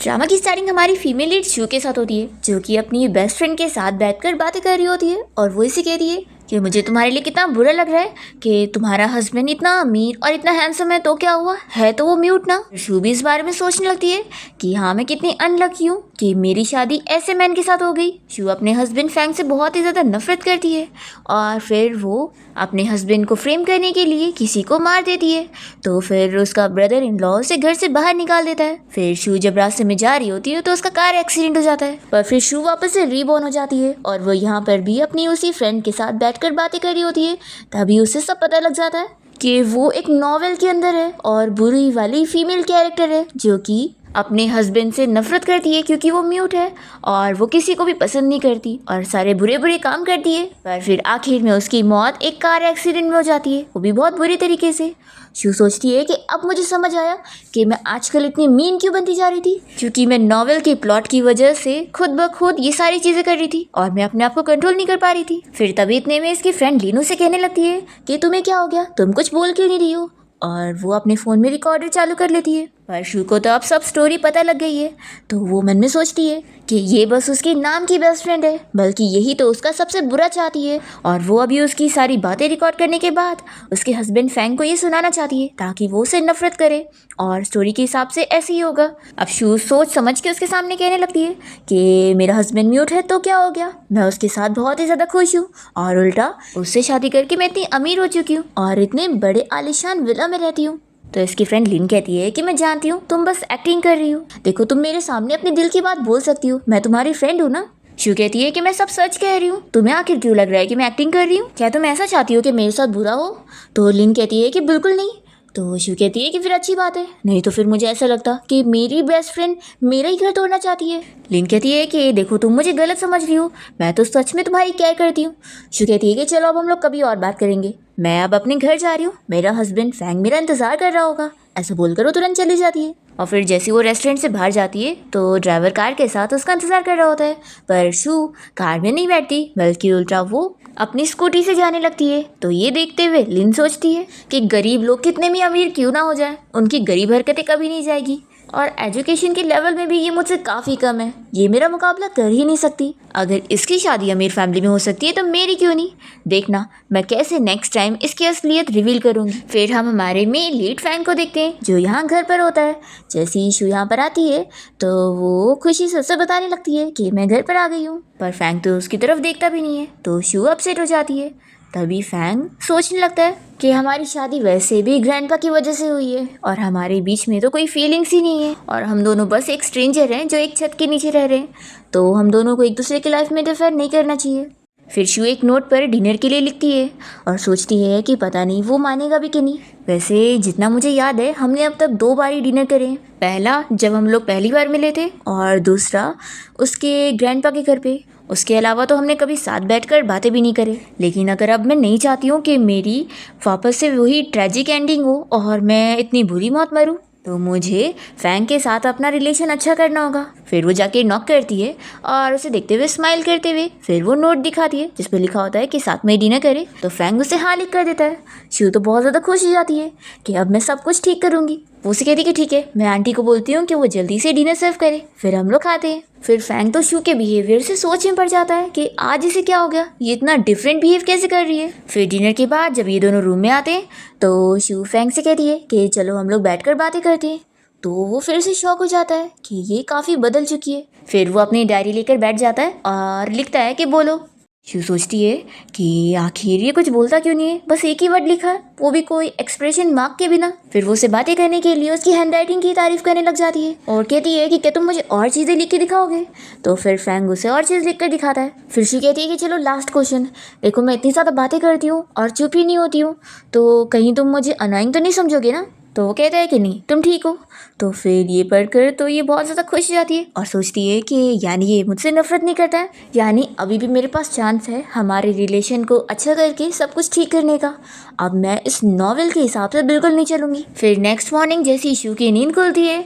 Drama की starting हमारी female lead शू के साथ होती है, जो कि अपनी बेस्ट फ्रेंड के साथ बैठकर बातें कर रही होती है और वो इसे कहती है कि मुझे तुम्हारे लिए कितना बुरा लग रहा है कि तुम्हारा हस्बैंड इतना अमीर और इतना हैंडसम है तो क्या हुआ है, तो वो म्यूट ना। शू भी इस बारे में सोचने लगती है कि हाँ, मैं कितनी अनलकी हूँ कि मेरी शादी ऐसे मैन के साथ हो गई। शू अपने हस्बैंड फैंग से बहुत ही ज़्यादा नफरत करती है और फिर वो अपने हस्बैंड को फ्रेम करने के लिए किसी को मार देती है। तो फिर उसका ब्रदर इन लॉ उसे घर से बाहर निकाल देता है। फिर शू जब रास्ते में जा रही होती है तो उसका कार एक्सीडेंट हो जाता है, पर फिर शू वापस से रीबॉर्न हो जाती है और वो यहाँ पर भी अपनी उसी फ्रेंड के साथ बैठकर बातें कर रही होती है। तभी उसे सब पता लग जाता है कि वो एक नॉवेल के अंदर है और बुरी वाली फीमेल कैरेक्टर है जो कि अपने हस्बैंड से नफरत करती है क्योंकि वो म्यूट है और वो किसी को भी पसंद नहीं करती और सारे बुरे बुरे काम करती है। पर फिर आखिर में उसकी मौत एक कार एक्सीडेंट में हो जाती है, वो भी बहुत बुरी तरीके से। शू सोचती है कि अब मुझे समझ आया कि मैं आजकल इतनी मीन क्यों बनती जा रही थी, क्योंकि मैं नॉवेल के प्लॉट की वजह से खुद ब खुद ये सारी चीज़ें कर रही थी और मैं अपने आप को कंट्रोल नहीं कर पा रही थी। फिर तभी इतने में इसकी फ्रेंड लीनू से कहने लगती है कि तुम्हें क्या हो गया, तुम कुछ बोल क्यों नहीं रही हो, और वो अपने फ़ोन में रिकॉर्डर चालू कर लेती है। पर शू को तो अब सब स्टोरी पता लग गई है, तो वो मन में सोचती है कि ये बस उसके नाम की बेस्ट फ्रेंड है, बल्कि यही तो उसका सबसे बुरा चाहती है और वो अभी उसकी सारी बातें रिकॉर्ड करने के बाद उसके हस्बैंड फैंग को ये सुनाना चाहती है ताकि वो उसे नफरत करे और स्टोरी के हिसाब से ऐसे ही होगा। अब शू सोच समझ के उसके सामने कहने लगती है कि मेरा हस्बैंड म्यूट है तो क्या हो गया, मैं उसके साथ बहुत ही ज़्यादा खुश हूँ और उल्टा उससे शादी करके मैं इतनी अमीर हो चुकी हूँ और इतने बड़े आलीशान विला में रहती हूँ। तो इसकी फ्रेंड लिन कहती है कि मैं जानती हूँ तुम बस एक्टिंग कर रही हो, देखो तुम मेरे सामने अपने दिल की बात बोल सकती हो, मैं तुम्हारी फ्रेंड हूँ ना। शू कहती है कि मैं सब सच कह रही हूँ, तुम्हें आखिर क्यों लग रहा है कि मैं एक्टिंग कर रही हूँ, क्या तुम ऐसा चाहती हो कि मेरे साथ बुरा हो। तो लिन कहती है कि बिल्कुल नहीं। तो शू कहती है कि फिर अच्छी बात है, नहीं तो फिर मुझे ऐसा लगता कि मेरी बेस्ट फ्रेंड मेरा ही घर तोड़ना चाहती है। लिन कहती है कि देखो तुम मुझे गलत समझ रही हो, मैं तो सच में तुम्हारी केयर करती हूँ। शू कहती है कि चलो अब हम लोग कभी और बात करेंगे, मैं अब अपने घर जा रही हूँ, मेरा हस्बैंड फैंग मेरा इंतजार कर रहा होगा। ऐसा बोलकर वो तुरंत चली जाती है और फिर जैसे वो रेस्टोरेंट से बाहर जाती है तो ड्राइवर कार के साथ उसका इंतजार कर रहा होता है, पर शू कार में नहीं बैठती बल्कि उल्टा वो अपनी स्कूटी से जाने लगती है। तो ये देखते हुए लिन सोचती है कि गरीब लोग कितने भी अमीर क्यों ना हो जाए, उनकी गरीब हरकतें कभी नहीं जाएगी और एजुकेशन के लेवल में भी ये मुझसे काफ़ी कम है, ये मेरा मुकाबला कर ही नहीं सकती। अगर इसकी शादी अमीर फैमिली में हो सकती है तो मेरी क्यों नहीं, देखना मैं कैसे नेक्स्ट टाइम इसकी असलियत रिवील करूँगी। फिर हम हमारे मेन लीड फैंग को देखते हैं जो यहाँ घर पर होता है। जैसे ही शू यहाँ पर आती है तो वो खुशी से उसे बताने लगती है कि मैं घर पर आ गई हूँ, पर फैंग तो उसकी तरफ देखता भी नहीं है, तो शू अपसेट हो जाती है। तभी फैंग सोचने लगता है कि हमारी शादी वैसे भी ग्रैंडपा की वजह से हुई है और हमारे बीच में तो कोई फीलिंग्स ही नहीं है और हम दोनों बस एक स्ट्रेंजर हैं जो एक छत के नीचे रह रहे हैं, तो हम दोनों को एक दूसरे की लाइफ में इंटरफेयर नहीं करना चाहिए। फिर शू एक नोट पर डिनर के लिए लिखती है और सोचती है कि पता नहीं वो मानेगा भी कि नहीं। वैसे जितना मुझे याद है हमने अब तक 2 बार ही डिनर करे हैं, पहला जब हम लोग पहली बार मिले थे और दूसरा उसके ग्रैंडपा के घर पे। उसके अलावा तो हमने कभी साथ बैठकर बातें भी नहीं करे। लेकिन अगर अब मैं नहीं चाहती हूँ कि मेरी वापस से वही ट्रेजिक एंडिंग हो और मैं इतनी बुरी मौत मरूँ, तो मुझे फैंग के साथ अपना रिलेशन अच्छा करना होगा। फिर वो जाके नॉक करती है और उसे देखते हुए स्माइल करते हुए फिर वो नोट दिखाती है जिस पर लिखा होता है कि साथ में डिनर करे, तो फैंग उसे हाँ लिख कर देता है। शू तो बहुत ज़्यादा खुश हो जाती है कि अब मैं सब कुछ ठीक करूँगी। वो उसे कहती है कि ठीक है, मैं आंटी को बोलती हूँ कि वो जल्दी से डिनर सर्व करे, फिर हम लोग खाते हैं। फिर फैंग तो शू के बिहेवियर से सोच में पड़ जाता है कि आज इसे क्या हो गया, ये इतना डिफरेंट बिहेव कैसे कर रही है। फिर डिनर के बाद जब ये दोनों रूम में आते हैं तो शू फैंग से कहती है कि चलो हम लोग बैठकर बातें करते हैं, तो वो फिर से शॉक हो जाता है कि ये काफ़ी बदल चुकी है। फिर वो अपनी डायरी लेकर बैठ जाता है और लिखता है कि बोलो। शू सोचती है कि आखिर ये कुछ बोलता क्यों नहीं है, बस एक ही वर्ड लिखा है, वो भी कोई एक्सप्रेशन मार्क के बिना। फिर वो उसे बातें करने के लिए उसकी हैंडराइटिंग की तारीफ करने लग जाती है और कहती है कि क्या तुम मुझे और चीज़ें लिख के दिखाओगे। तो फिर फैंग उसे और चीज़ लिख कर दिखाता है। फिर शू कहती है कि चलो लास्ट क्वेश्चन, देखो मैं इतनी ज़्यादा बातें करती हूँ और चुप ही नहीं होती हूँ, तो कहीं तुम मुझे अनोइंग तो नहीं समझोगे ना। तो वो कहता है कि नहीं तुम ठीक हो। तो फिर ये पढ़कर तो ये बहुत ज़्यादा खुश हो जाती है और सोचती है कि यानी ये मुझसे नफरत नहीं करता है, यानी अभी भी मेरे पास चांस है हमारे रिलेशन को अच्छा करके सब कुछ ठीक करने का। अब मैं इस नॉवेल के हिसाब से बिल्कुल नहीं चलूँगी। फिर नेक्स्ट मॉर्निंग जैसी शू की नींद खुलती है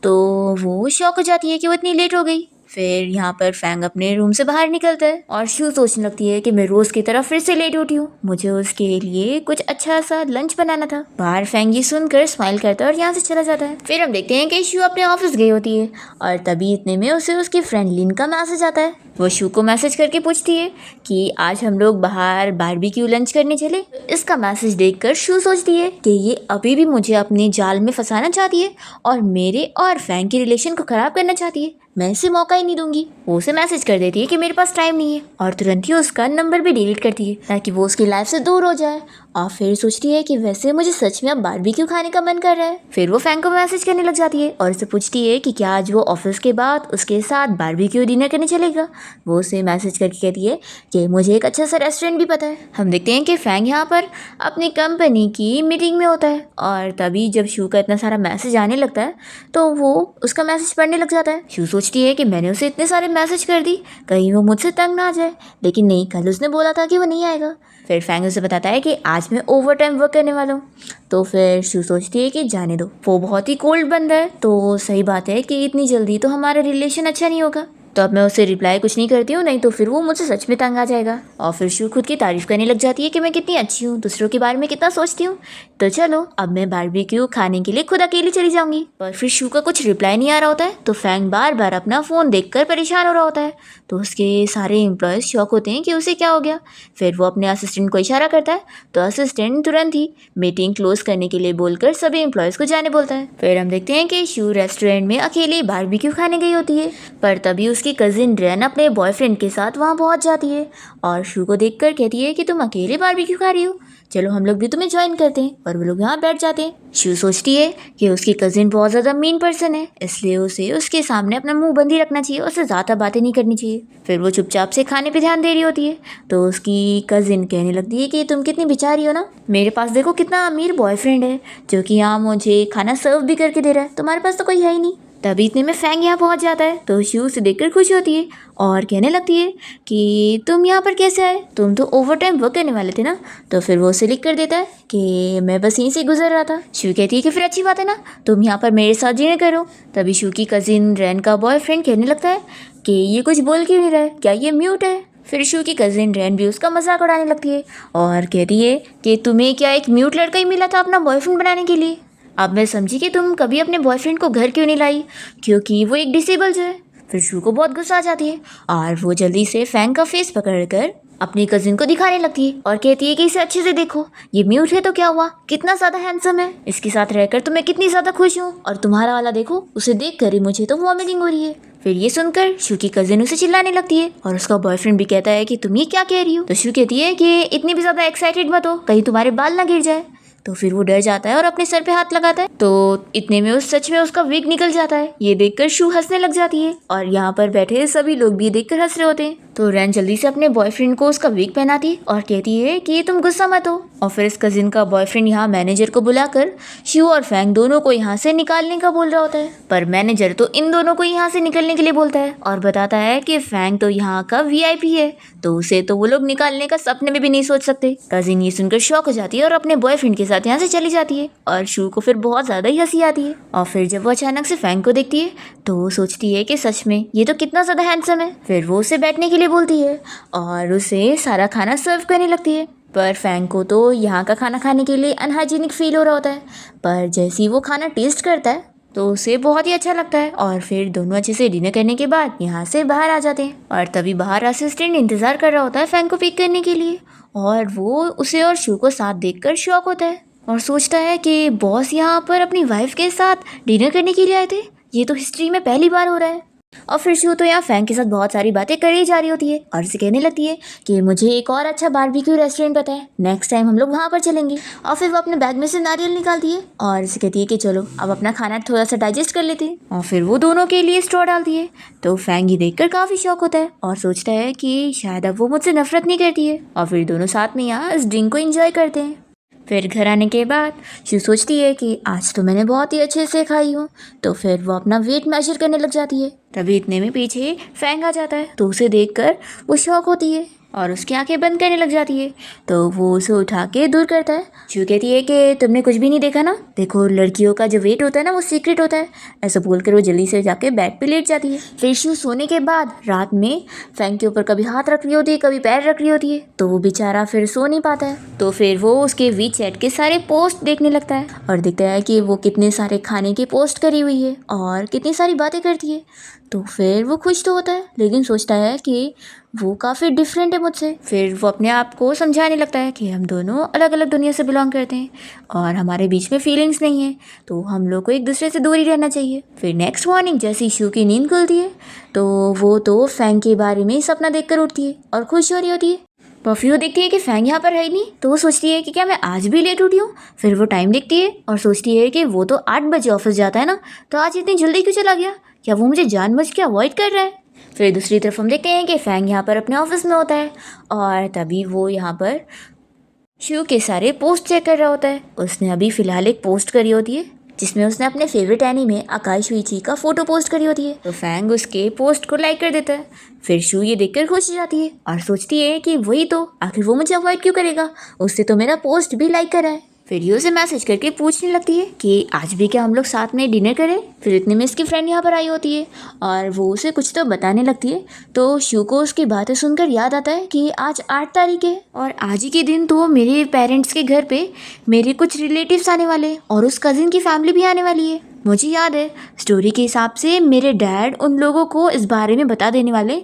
तो वो शॉक हो जाती है कि वो इतनी लेट हो गई। फिर यहाँ पर फैंग अपने रूम से बाहर निकलता है और शू सोचने लगती है कि मैं रोज की तरह फिर से लेट उठी हूँ, मुझे उसके लिए कुछ अच्छा सा लंच बनाना था। बाहर फैंग ये सुनकर स्माइल करता है और यहाँ से चला जाता है। फिर हम देखते हैं कि शू अपने ऑफिस गई होती है और तभी इतने में उसे उसकी फ्रेंड लिन का मैसेज आता है। वो शू को मैसेज करके पूछती है कि आज हम लोग बाहर बारबेक्यू लंच करने चले। इसका मैसेज देखकर शू सोचती है कि ये अभी भी मुझे अपने जाल में फंसाना चाहती है और मेरे और फैंग के रिलेशन को खराब करना चाहती है। मैं इसे मौका ही नहीं दूंगी। वो उसे मैसेज कर देती है कि मेरे पास टाइम नहीं है और तुरंत ही उसका नंबर भी डिलीट करती है ताकि वो उसकी लाइफ से दूर हो जाए। और फिर सोचती है कि वैसे मुझे सच में अब बारबेक्यू खाने का मन कर रहा है। फिर वो फैंग को मैसेज करने लग जाती है और उसे पूछती है कि क्या आज वो ऑफिस के बाद उसके साथ बारबेक्यू डिनर करने चलेगा। वो उसे मैसेज करके कहती है कि मुझे एक अच्छा सा रेस्टोरेंट भी पता है। हम देखते हैं कि फैंग यहाँ पर अपनी कंपनी की मीटिंग में होता है और तभी जब शू का इतना सारा मैसेज आने लगता है तो वो उसका मैसेज पढ़ने लग जाता है। शू सोचती है कि मैंने उसे इतने सारे मैसेज कर दी, कहीं वो मुझसे तंग ना आ जाए, लेकिन नहीं, कल उसने बोला था कि वो नहीं आएगा। फिर फैंग उसे बताता है कि आज मैं ओवर टाइम वर्क करने वाला हूँ। तो फिर शू सोचती है कि जाने दो, वो बहुत ही कोल्ड बंदा है, तो सही बात है कि इतनी जल्दी तो हमारा रिलेशन अच्छा नहीं होगा। तो अब मैं उसे रिप्लाई कुछ नहीं करती हूँ, नहीं तो फिर वो मुझसे सच में तंग आ जाएगा। और फिर शू खुद की तारीफ करने लग जाती है कि मैं कितनी अच्छी हूँ, दूसरों के बारे में कितना सोचती हूँ। तो चलो अब मैं बारबेक्यू खाने के लिए खुद अकेली चली जाऊंगी। पर फिर शू का कुछ रिप्लाई नहीं आ रहा होता है तो फैंग बार बार अपना फ़ोन देखकर परेशान हो रहा होता है। तो उसके सारे एम्प्लॉयज़ शॉक होते हैं कि उसे क्या हो गया। फिर वो अपने असिस्टेंट को इशारा करता है तो असिस्टेंट तुरंत ही मीटिंग क्लोज करने के लिए बोलकर सभी एम्प्लॉयज़ को जाने बोलता है। फिर हम देखते हैं कि शू रेस्टोरेंट में अकेले बारबेक्यू खाने गई होती है, पर तभी उसकी कजिन रेन अपने बॉयफ्रेंड के साथ वहाँ पहुँच जाती है और शू को देखकर कहती है कि तुम अकेले बारबेक्यू खा रही हो, चलो हम लोग भी तुम्हें ज्वाइन करते हैं। और वो लोग यहाँ बैठ जाते हैं। शू सोचती है कि उसकी कजिन बहुत ज़्यादा मीन पर्सन है, इसलिए उसे उसके सामने अपना मुंह बंद ही रखना चाहिए, उसे ज़्यादा बातें नहीं करनी चाहिए। फिर वो चुपचाप से खाने पे ध्यान दे रही होती है तो उसकी कजिन कहने लगती है कि तुम कितनी बेचारी हो ना, मेरे पास देखो कितना अमीर बॉयफ्रेंड है जो कि यहाँ मुझे खाना सर्व भी करके दे रहा है, तुम्हारे पास तो कोई है ही नहीं। तभी इतने में फैंग यहाँ पहुँच जाता है तो शू उसे देखकर खुश होती है और कहने लगती है कि तुम यहाँ पर कैसे आए, तुम तो ओवर टाइम वर्क करने वाले थे ना। तो फिर वो उसे लिख कर देता है कि मैं बस यहीं से गुजर रहा था। शू कहती है कि फिर अच्छी बात है ना, तुम यहाँ पर मेरे साथ डिनर करो। तभी शू की कजिन रैन का बॉयफ्रेंड कहने लगता है कि ये कुछ बोल क्यों नहीं रहा है, क्या ये म्यूट है। फिर शू की कजिन रैन भी उसका मजाक उड़ाने लगती है और कहती है कि तुम्हें क्या एक म्यूट लड़का ही मिला था अपना बॉयफ्रेंड बनाने के लिए। अब मैं समझी कि तुम कभी अपने बॉयफ्रेंड को घर क्यों नहीं लाई, क्योंकि वो एक डिसेबल जो है। फिर शू को बहुत गुस्सा आ जाती है और वो जल्दी से फैंग का फेस पकड़कर अपनी कजिन को दिखाने लगती है और कहती है कि इसे अच्छे से देखो, ये म्यूट है तो क्या हुआ, कितना ज़्यादा हैंडसम है, इसके साथ रहकर तो मैं कितनी ज़्यादा खुश हूँ, और तुम्हारा वाला देखो, उसे देख कर ही मुझे तो वॉमिटिंग हो रही है। फिर ये सुनकर शू की कजिन उसे चिल्लाने लगती है और उसका बॉयफ्रेंड भी कहता है कि तुम ये क्या कह रही हो। तो शू कहती है कि इतनी भी ज़्यादा एक्साइटेड मत हो, कहीं तुम्हारे बाल ना गिर जाए। तो फिर वो डर जाता है और अपने सर पे हाथ लगाता है तो इतने में उस सच में उसका विग निकल जाता है। ये देखकर शू हंसने लग जाती है और यहाँ पर बैठे सभी लोग भी देखकर हंस रहे होते हैं। तो रैन जल्दी से अपने बॉयफ्रेंड को उसका विग पहनाती है और कहती है कि तुम गुस्सा मत हो। और फिर इस कजिन का बॉयफ्रेंड यहाँ मैनेजर को बुलाकर शू और फैंग दोनों को यहाँ से निकालने का बोल रहा होता है, पर मैनेजर तो इन दोनों को यहाँ से निकलने के लिए बोलता है और बताता है कि फैंग तो यहाँ का VIP है, तो उसे तो वो लोग निकालने का सपने में भी नहीं सोच सकते। कजिन ये सुनकर शॉक हो जाती है और अपने बॉयफ्रेंड के साथ यहाँ से चली जाती है और शू को फिर बहुत ज़्यादा ही हंसी आती है। और फिर जब वो अचानक से फैंग को देखती है तो वो सोचती है कि सच में ये तो कितना ज़्यादा हैंडसम है। फिर वो उसे बैठने के लिए बोलती है और उसे सारा खाना सर्व करने लगती है, पर फैंग को तो यहाँ का खाना खाने के लिए अनहाइजीनिक फील हो रहा होता है, पर जैसे ही वो खाना टेस्ट करता है तो उसे बहुत ही अच्छा लगता है। और फिर दोनों अच्छे से डिनर करने के बाद यहाँ से बाहर आ जाते हैं और तभी बाहर असिस्टेंट इंतज़ार कर रहा होता है फैंग को पिक करने के लिए, और वो उसे और शू को साथ देखकर शॉक होता है और सोचता है कि बॉस यहाँ पर अपनी वाइफ के साथ डिनर करने के लिए आए थे, ये तो हिस्ट्री में पहली बार हो रहा है। और फिर शू तो यहाँ फैंग के साथ बहुत सारी बातें करी जा रही होती है और उसे कहने लगती है कि मुझे एक और अच्छा बारबेक्यू रेस्टोरेंट पता है, नेक्स्ट टाइम हम लोग वहाँ पर चलेंगे। और फिर वो अपने बैग में से नारियल निकालती है और उसे कहती है कि चलो अब अपना खाना थोड़ा सा डाइजेस्ट कर लेते हैं, और फिर वो दोनों के लिए स्ट्रॉ डालती है। तो फैंग ये देखकर काफ़ी शौक होता है और सोचता है कि शायद अब वो मुझसे नफरत नहीं करती है, और फिर दोनों साथ में यहाँ इस ड्रिंक को एंजॉय करते हैं। फिर घर आने के बाद शू सोचती है कि आज तो मैंने बहुत ही अच्छे से खाई हूँ, तो फिर वो अपना वेट मेजर करने लग जाती है। तभी इतने में पीछे फैंग आ जाता है तो उसे देखकर वो शॉक होती है और उसकी आंखें बंद करने लग जाती है। तो वो उसे उठा के दूर करता है। शू कहती है कि तुमने कुछ भी नहीं देखा ना, देखो लड़कियों का जो वेट होता है ना वो सीक्रेट होता है। ऐसा बोलकर वो जल्दी से जाके बेड पे लेट जाती है। फिर शू सोने के बाद रात में फैंग के ऊपर कभी हाथ रख रही होती है, कभी पैर रख रही होती है, तो वो बेचारा फिर सो नहीं पाता है। तो फिर वो उसके वीचैट के सारे पोस्ट देखने लगता है और देखता है कि वो कितने सारे खाने की पोस्ट करी हुई है और कितनी सारी बातें करती है। तो फिर वो खुश तो होता है, लेकिन सोचता है कि वो काफ़ी डिफरेंट है मुझसे। फिर वो अपने आप को समझाने लगता है कि हम दोनों अलग अलग दुनिया से बिलोंग करते हैं और हमारे बीच में फीलिंग्स नहीं है, तो हम लोग को एक दूसरे से दूर ही रहना चाहिए। फिर नेक्स्ट मॉर्निंग जैसे शू की नींद खुलती है तो वो तो फैंग के बारे में ही सपना देख कर उठती है और खुश हो रही होती है। परफ्यू देखती है कि फैंग यहाँ पर है ही नहीं, तो वो सोचती है कि क्या मैं आज भी लेट उठी हूँ। फिर वो टाइम देखती है और सोचती है कि वो तो 8 बजे ऑफिस जाता है ना, तो आज इतनी जल्दी क्यों चला गया, क्या वो मुझे जानबूझ के अवॉइड कर रहा है। फिर दूसरी तरफ हम देखते हैं कि फैंग यहाँ पर अपने ऑफिस में होता है और तभी वो यहाँ पर शू के सारे पोस्ट चेक कर रहा होता है। उसने अभी फ़िलहाल एक पोस्ट करी होती है जिसमें उसने अपने फेवरेट एनीमे आकाशुइची का फोटो पोस्ट करी होती है। तो फैंग उसके पोस्ट को लाइक कर देता है। फिर शू ये देखकर खुश हो जाती है और सोचती है कि वही तो, आखिर वो मुझे अवॉइड क्यों करेगा, उससे तो मेरा पोस्ट भी लाइक करा है। फिर ये उसे मैसेज करके पूछने लगती है कि आज भी क्या हम लोग साथ में डिनर करें। फिर इतने में इसकी फ्रेंड यहाँ पर आई होती है और वो उसे कुछ तो बताने लगती है। तो शू को उसकी बातें सुनकर याद आता है कि आज 8 तारीख है और आज ही के दिन तो मेरे पेरेंट्स के घर पे मेरे कुछ रिलेटिव्स आने वाले हैं और उस कज़िन की फैमिली भी आने वाली है। मुझे याद है स्टोरी के हिसाब से मेरे डैड उन लोगों को इस बारे में बता देने वाले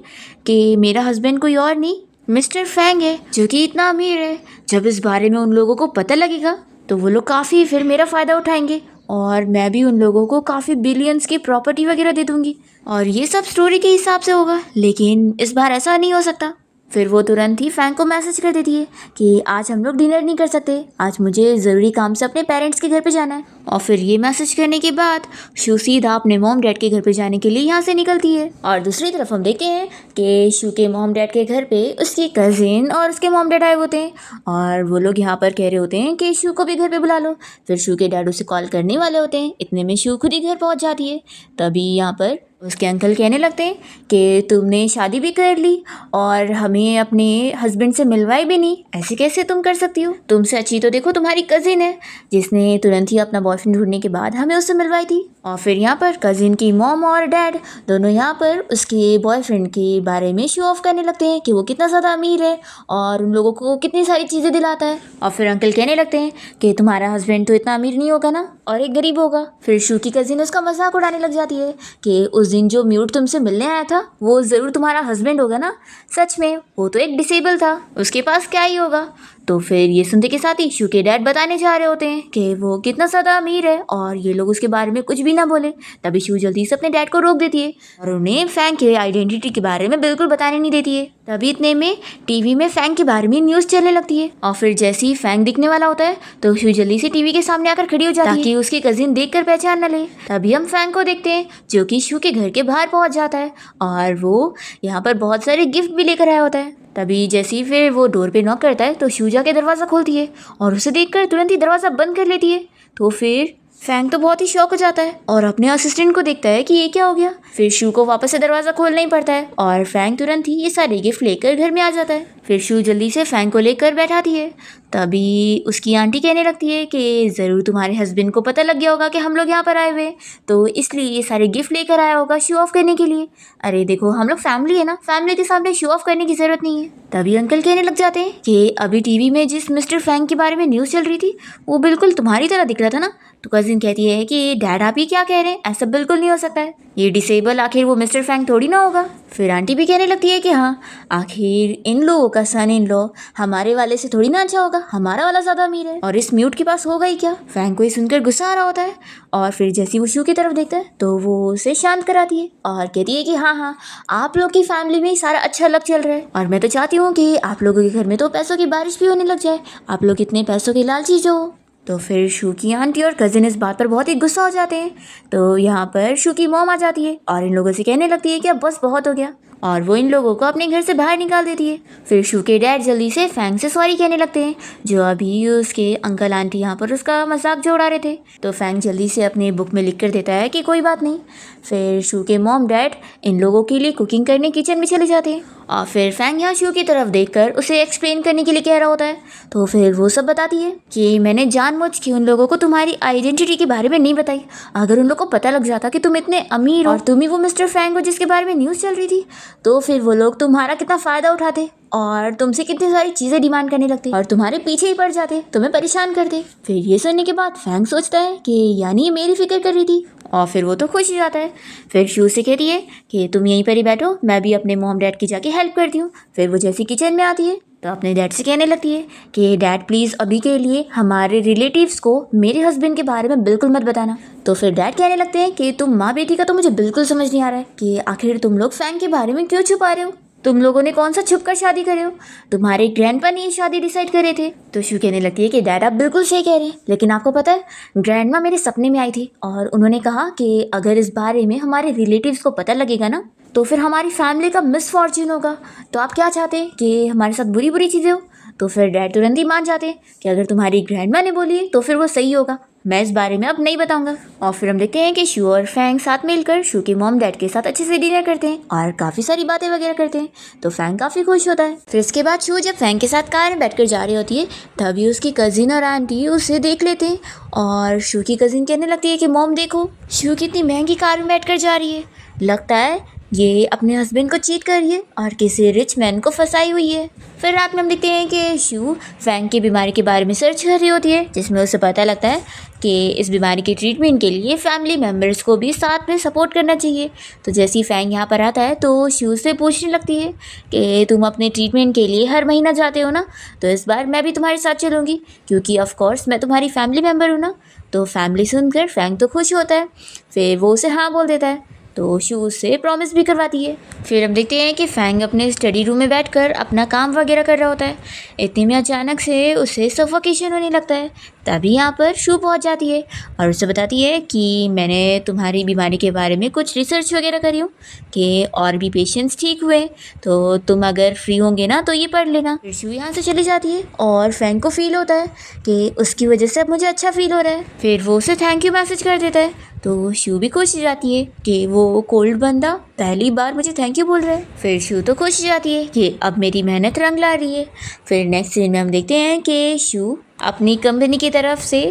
कि मेरा हस्बैंड कोई और नहीं मिस्टर फैंग है, जो कि इतना अमीर है। जब इस बारे में उन लोगों को पता लगेगा तो वो लोग काफ़ी फिर मेरा फ़ायदा उठाएंगे और मैं भी उन लोगों को काफ़ी बिलियंस की प्रॉपर्टी वगैरह दे दूंगी और ये सब स्टोरी के हिसाब से होगा, लेकिन इस बार ऐसा नहीं हो सकता। फिर वो तुरंत ही फैंग को मैसेज कर देती है कि आज हम लोग डिनर नहीं कर सकते, आज मुझे ज़रूरी काम से अपने पेरेंट्स के घर पे जाना है। और फिर ये मैसेज करने के बाद शू सीधा अपने मॉम डैड के घर पे जाने के लिए यहाँ से निकलती है। और दूसरी तरफ हम देखते हैं कि शू के मॉम डैड के घर पे उसकी कज़िन और उसके मॉम डैड आए होते हैं और वो लोग यहाँ पर कह रहे होते हैं कि शू को भी घर पे बुला लो। फिर शू के डैड उसे कॉल करने वाले होते हैं, इतने में शू खुद ही घर पहुँच जाती है। तभी यहाँ पर उसके अंकल कहने लगते हैं कि तुमने शादी भी कर ली और हमें अपने हस्बैंड से मिलवाई भी नहीं, ऐसे कैसे तुम कर सकती हो, तुमसे अच्छी तो देखो तुम्हारी कज़िन है जिसने तुरंत ही अपना बॉयफ्रेंड ढूंढने के बाद हमें उससे मिलवाई थी। और फिर यहाँ पर कज़िन की मॉम और डैड दोनों यहाँ पर उसके बॉयफ्रेंड के बारे में शो ऑफ करने लगते हैं कि वो कितना ज़्यादा अमीर है और उन लोगों को कितनी सारी चीज़ें दिलाता है। और फिर अंकल कहने लगते हैं कि तुम्हारा हस्बैंड तो इतना अमीर नहीं होगा ना और एक गरीब होगा। फिर शू की कज़िन उसका मजाक उड़ाने लग जाती है कि उस दिन जो म्यूट तुमसे मिलने आया था वो ज़रूर तुम्हारा हस्बैंड होगा ना, सच में वो तो एक डिसेबल था, उसके पास क्या ही होगा। तो फिर ये सुनते के साथ ही शू के डैड बताने जा रहे होते हैं कि वो कितना ज़्यादा अमीर है और ये लोग उसके बारे में कुछ भी ना बोले। तभी शू जल्दी से अपने डैड को रोक देती है और उन्हें फैंग के आइडेंटिटी के बारे में बिल्कुल बताने नहीं देती है। तभी इतने में टीवी में फैंग के बारे में न्यूज़ चलने लगती है और फिर जैसे ही फैंग दिखने वाला होता है तो शू जल्दी से टीवी के सामने आकर खड़ी हो जाती है ताकि उसकी कजिन देखकर पहचान न ले। तभी हम फैंग को देखते हैं जो कि शू के घर के बाहर पहुंच जाता है और वो यहाँ पर बहुत सारे गिफ्ट भी लेकर आया होता है। तभी जैसे ही फिर वो डोर पे नॉक करता है तो शू जाके दरवाज़ा खोलती है और उसे देखकर तुरंत ही दरवाज़ा बंद कर लेती है। तो फिर फैंग तो बहुत ही शॉक हो जाता है और अपने असिस्टेंट को देखता है कि ये क्या हो गया। फिर शू को वापस से दरवाज़ा खोलना ही पड़ता है और फैंग तुरंत ही ये सारे गिफ्ट लेकर घर में आ जाता है। फिर शू जल्दी से फैंग को लेकर बैठाती है। तभी उसकी आंटी कहने लगती है कि ज़रूर तुम्हारे हस्बैंड को पता लग गया होगा कि हम लोग यहाँ पर आए हुए, तो इसलिए ये सारे गिफ्ट लेकर आया होगा शो ऑफ करने के लिए। अरे देखो हम लोग फैमिली है ना, फैमिली के सामने शो ऑफ करने की ज़रूरत नहीं है। तभी अंकल कहने लग जाते हैं कि अभी टीवी में जिस मिस्टर फैंग के बारे में न्यूज़ चल रही थी वो बिल्कुल तुम्हारी तरह दिख रहा था ना। तो कजिन कहती है कि डैड आप ही क्या कह रहे हैं, ऐसा बिल्कुल नहीं हो सकता है, ये डिसेबल आखिर वो मिस्टर फैंग थोड़ी ना होगा। फिर आंटी भी कहने लगती है कि हाँ आखिर इन लोगों का सन इन लॉ हमारे वाले से थोड़ी ना अच्छा होगा, हमारा वाला ज़्यादा अमीर है और इस म्यूट के पास होगा ही क्या। फैंग को ये सुनकर गुस्सा आ रहा होता है और फिर जैसे वो शू की तरफ देखता है तो वो उसे शांत कराती है और कहती है कि हाँ आप लोग की फैमिली में ही सारा अच्छा लग चल रहा है और मैं तो चाहती हूँ कि आप लोगों के घर में तो पैसों की बारिश भी होने लग जाए, आप लोग इतने पैसों के लालची जो हो। तो फिर शू की आंटी और कज़िन इस बात पर बहुत ही गुस्सा हो जाते हैं। तो यहाँ पर शू की मॉम आ जाती है और इन लोगों से कहने लगती है कि अब बस बहुत हो गया, और वो इन लोगों को अपने घर से बाहर निकाल देती है। फिर शू के डैड जल्दी से फैंग से सॉरी कहने लगते हैं, जो अभी उसके अंकल आंटी यहाँ पर उसका मजाक जो उड़ा रहे थे। तो फैंग जल्दी से अपने बुक में लिख कर देता है कि कोई बात नहीं। फिर शू के मॉम डैड इन लोगों के लिए कुकिंग करने किचन में चले जाते हैं और फिर फैंग यहाँ शू की तरफ देखकर उसे एक्सप्लेन करने के लिए कह रहा होता है। तो फिर वो सब बताती है कि मैंने जानबूझ के उन लोगों को तुम्हारी आइडेंटिटी के बारे में नहीं बताई। अगर उन लोगों को पता लग जाता कि तुम इतने अमीर हो और तुम ही वो मिस्टर फैंग हो जिसके बारे में न्यूज़ चल रही थी, तो फिर वो लोग तुम्हारा कितना फ़ायदा उठाते और तुमसे कितनी सारी चीज़ें डिमांड करने लगते और तुम्हारे पीछे ही पड़ जाते, तुम्हें परेशान करते। फिर ये सुनने के बाद फैंग सोचता है कि यानी ये मेरी फिक्र कर रही थी और फिर वो तो खुश हो जाता है। फिर शू से कहती है कि तुम यहीं पर ही बैठो, मैं भी अपने मॉम डैड की जाके हेल्प करती हूँ। फिर वो जैसी किचन में आती है तो अपने डैड से कहने लगती है कि डैड प्लीज़ अभी के लिए हमारे रिलेटिव्स को मेरे हस्बैंड के बारे में बिल्कुल मत बताना। तो फिर डैड कहने लगते हैं कि तुम माँ बेटी का तो मुझे बिल्कुल समझ नहीं आ रहा है कि आखिर तुम लोग फैंग के बारे में क्यों छुपा रहे हो। तुम लोगों ने कौन सा छुप कर शादी करे हो, तुम्हारे ग्रैंडपा ने ये शादी डिसाइड करे थे। तो शू कहने लगती है कि डैड आप बिल्कुल सही कह रहे हैं, लेकिन आपको पता है ग्रैंडमा मेरे सपने में आई थी और उन्होंने कहा कि अगर इस बारे में हमारे रिलेटिव्स को पता लगेगा ना तो फिर हमारी फैमिली का मिसफॉर्च्यून होगा। तो आप क्या चाहते हैं कि हमारे साथ बुरी बुरी चीज़ें हो। तो फिर डैड तुरंत ही मान जाते हैं कि अगर तुम्हारी ग्रैंडमा ने बोली है तो फिर वो सही होगा, मैं इस बारे में अब नहीं बताऊंगा। और फिर हम देखते हैं कि शू और फैंग साथ मिलकर शू के मॉम डैड के साथ अच्छे से डिनर करते हैं और काफ़ी सारी बातें वगैरह करते हैं। तो फैंग काफ़ी खुश होता है। फिर इसके बाद शू जब फैंग के साथ कार में बैठकर जा रही होती है तभी उसकी कज़िन और आंटी उसे देख लेते हैं और शू की कज़िन कहने लगती है कि मॉम देखो, शू कितनी महंगी कार में बैठकर जा रही है, लगता है ये अपने हस्बैंड को चीट कर रही है और किसी रिच मैन को फंसाई हुई है। फिर रात में हम देखते हैं कि शू फैंग की बीमारी के बारे में सर्च कर रही होती है, जिसमें उसे पता लगता है कि इस बीमारी के ट्रीटमेंट के लिए फैमिली मेम्बर्स को भी साथ में सपोर्ट करना चाहिए। तो जैसे ही फैंग यहाँ पर आता है तो शू से पूछने लगती है कि तुम अपने ट्रीटमेंट के लिए हर महीना जाते हो ना, तो इस बार मैं भी तुम्हारे साथ चलूँगी क्योंकि ऑफ कोर्स मैं तुम्हारी फैमिली मेम्बर हूँ ना। तो फैमिली सुनकर फैंग तो खुश होता है, फिर वो उसे हाँ बोल देता है। तो शू उससे प्रॉमिस भी करवाती है। फिर हम देखते हैं कि फैंग अपने स्टडी रूम में बैठकर अपना काम वगैरह कर रहा होता है। इतने में अचानक से उसे सफोकेशन होने लगता है। तभी यहाँ पर शू पहुँच जाती है और उसे बताती है कि मैंने तुम्हारी बीमारी के बारे में कुछ रिसर्च वगैरह करी हूँ कि और भी पेशेंट्स ठीक हुए, तो तुम अगर फ्री होंगे ना तो ये पढ़ लेना। फिर शू यहाँ से चली जाती है और फैंग को फील होता है कि उसकी वजह से अब मुझे अच्छा फील हो रहा है। फिर वो उसे थैंक यू मैसेज कर देता है। तो शू भी खुश हो जाती है कि वो कोल्ड बंदा पहली बार मुझे थैंक यू बोल रहा है। फिर शू तो खुश हो जाती है कि अब मेरी मेहनत रंग ला रही है। फिर नेक्स्ट सीन में हम देखते हैं कि शू अपनी कंपनी की तरफ से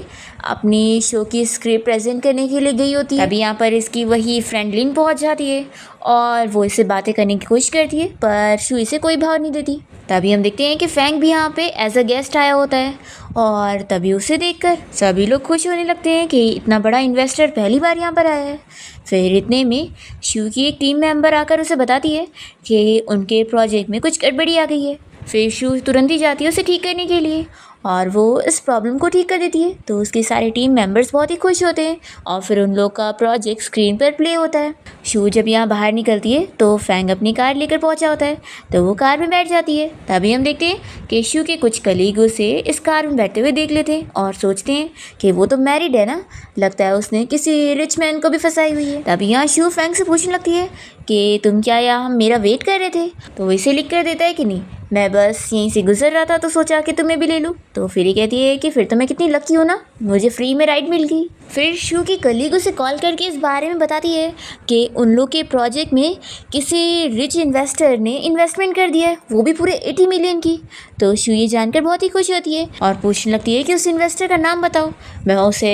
अपनी शो की स्क्रिप्ट प्रेजेंट करने के लिए गई होती है। अभी यहाँ पर इसकी वही फ्रेंड लिन पहुँच जाती है और वो इससे बातें करने की कोशिश करती है, पर शू इसे कोई भाव नहीं देती। तभी हम देखते हैं कि फैंग भी यहाँ पे एज अ गेस्ट आया होता है और तभी उसे देखकर सभी लोग खुश होने लगते हैं कि इतना बड़ा इन्वेस्टर पहली बार यहाँ पर आया है। फिर इतने में शू की एक टीम मेंबर आकर उसे बताती है कि उनके प्रोजेक्ट में कुछ गड़बड़ी आ गई है। फिर शू तुरंत ही जाती है उसे ठीक करने के लिए और वो इस प्रॉब्लम को ठीक कर देती है। तो उसके सारे टीम मेंबर्स बहुत ही खुश होते हैं और फिर उन लोग का प्रोजेक्ट स्क्रीन पर प्ले होता है। शू जब यहाँ बाहर निकलती है तो फैंग अपनी कार लेकर पहुँचा होता है, तो वो कार में बैठ जाती है। तभी हम देखते हैं कि शू के कुछ कलीग उसे इस कार में बैठते हुए देख लेते हैं और सोचते हैं कि वो तो मैरिड है ना, लगता है उसने किसी रिच मैन को भी फंसाई हुई है। तभी यहाँ शू फैंग से पूछने लगती है कि तुम क्या यहाँ मेरा वेट कर रहे थे। तो वो इसे लिख कर देता है कि नहीं, मैं बस यहीं से गुजर रहा था तो सोचा कि तुम्हें भी ले लूँ। तो फिर ये कहती है कि फिर तो मैं कितनी लकी हूँ ना, मुझे फ्री में राइड मिल गई। फिर शू की कलीग उसे कॉल करके इस बारे में बताती है कि उन लोग के प्रोजेक्ट में किसी रिच इन्वेस्टर ने इन्वेस्टमेंट कर दिया है, वो भी पूरे 80 मिलियन की। तो शू ये जानकर बहुत ही खुश होती है और पूछने लगती है कि उस इन्वेस्टर का नाम बताओ, मैं उसे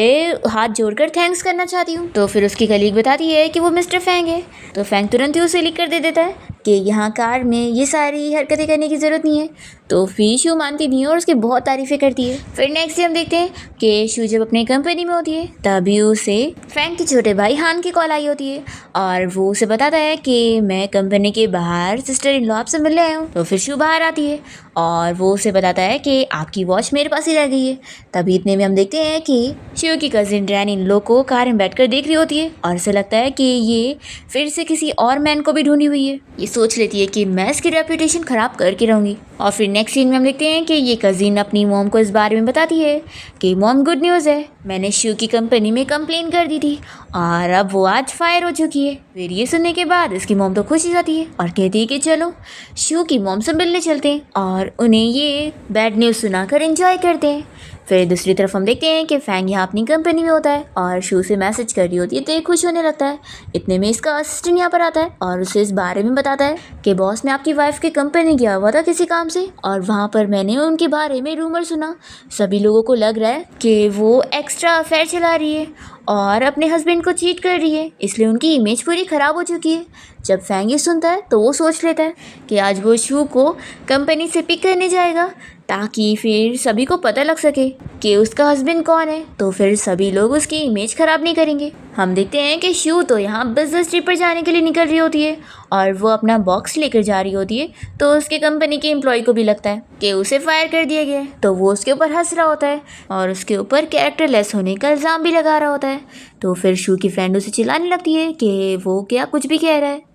हाथ जोड़कर थैंक्स करना चाहती हूँ। तो फिर उसकी कलीग बताती है कि वो मिस्टर फैंग है। तो फैंग तुरंत ही उसे लिख कर दे देता है कि यहाँ कार में ये सारी हरकतें करने की ज़रूरत नहीं है। तो फिर शू मानती नहीं है और उसकी बहुत तारीफ़ें करती है। फिर नेक्स्ट डे हम देखते हैं कि शू जब अपने कंपनी में होती है तभी उसे फैंग के छोटे भाई हान की कॉल आई होती है और वो उसे बताता है कि मैं कंपनी के बाहर सिस्टर इन लॉ आपसे मिलने आया हूँ। तो फिर शू बाहर आती है और वो उसे बताता है कि आपकी वॉच मेरे पास ही रह गई है। तभी इतने में हम देखते हैं कि शू की कजिन रैन इन लोग को कार में बैठकर देख रही होती है और उसे लगता है कि ये फिर से किसी और मैन को भी ढूंढी हुई है। ये सोच लेती है कि मैं इसकी रेपुटेशन ख़राब करके रहूँगी। और फिर नेक्स्ट सीन में हम देखते हैं कि ये कज़िन अपनी मॉम को इस बारे में बताती है कि मॉम गुड न्यूज़ है, मैंने शू की कंपनी में कंप्लेन कर दी थी और अब वो आज फायर हो चुकी है। फिर ये सुनने के बाद उसकी मॉम तो खुश हो जाती है और कहती है कि चलो शू की मॉम से मिलने चलते हैं और उन्हें ये बैड न्यूज़ सुनाकर एंजॉय करते हैं। फिर दूसरी तरफ हम देखते हैं कि फैंग यहाँ अपनी कंपनी में होता है और शू से मैसेज कर रही होती है तो ये खुश होने लगता है। इतने में इसका असिस्टेंट यहाँ पर आता है और उसे इस बारे में बताता है कि बॉस मैं आपकी वाइफ की कंपनी गया हुआ था किसी काम से और वहाँ पर मैंने उनके बारे में रूमर सुना। सभी लोगों को लग रहा है कि वो एक्स्ट्रा अफेयर चला रही है और अपने हस्बैंड को चीट कर रही है, इसलिए उनकी इमेज पूरी ख़राब हो चुकी है। जब फैंग ये सुनता है तो वो सोच लेता है कि आज वो शू को कंपनी से पिक करने जाएगा ताकि फिर सभी को पता लग सके कि उसका हस्बैंड कौन है, तो फिर सभी लोग उसकी इमेज ख़राब नहीं करेंगे। हम देखते हैं कि शू तो यहाँ बिजनेस ट्रिप पर जाने के लिए निकल रही होती है और वो अपना बॉक्स लेकर जा रही होती है, तो उसके कंपनी के एम्प्लॉय को भी लगता है कि उसे फायर कर दिया गया है, तो वो उसके ऊपर हंस रहा होता है और उसके ऊपर कैरेक्टरलेस होने का इल्ज़ाम भी लगा रहा होता है। तो फिर शू की फ्रेंड उसे चिल्लाने लगती है कि वो क्या कुछ भी कह रहा है।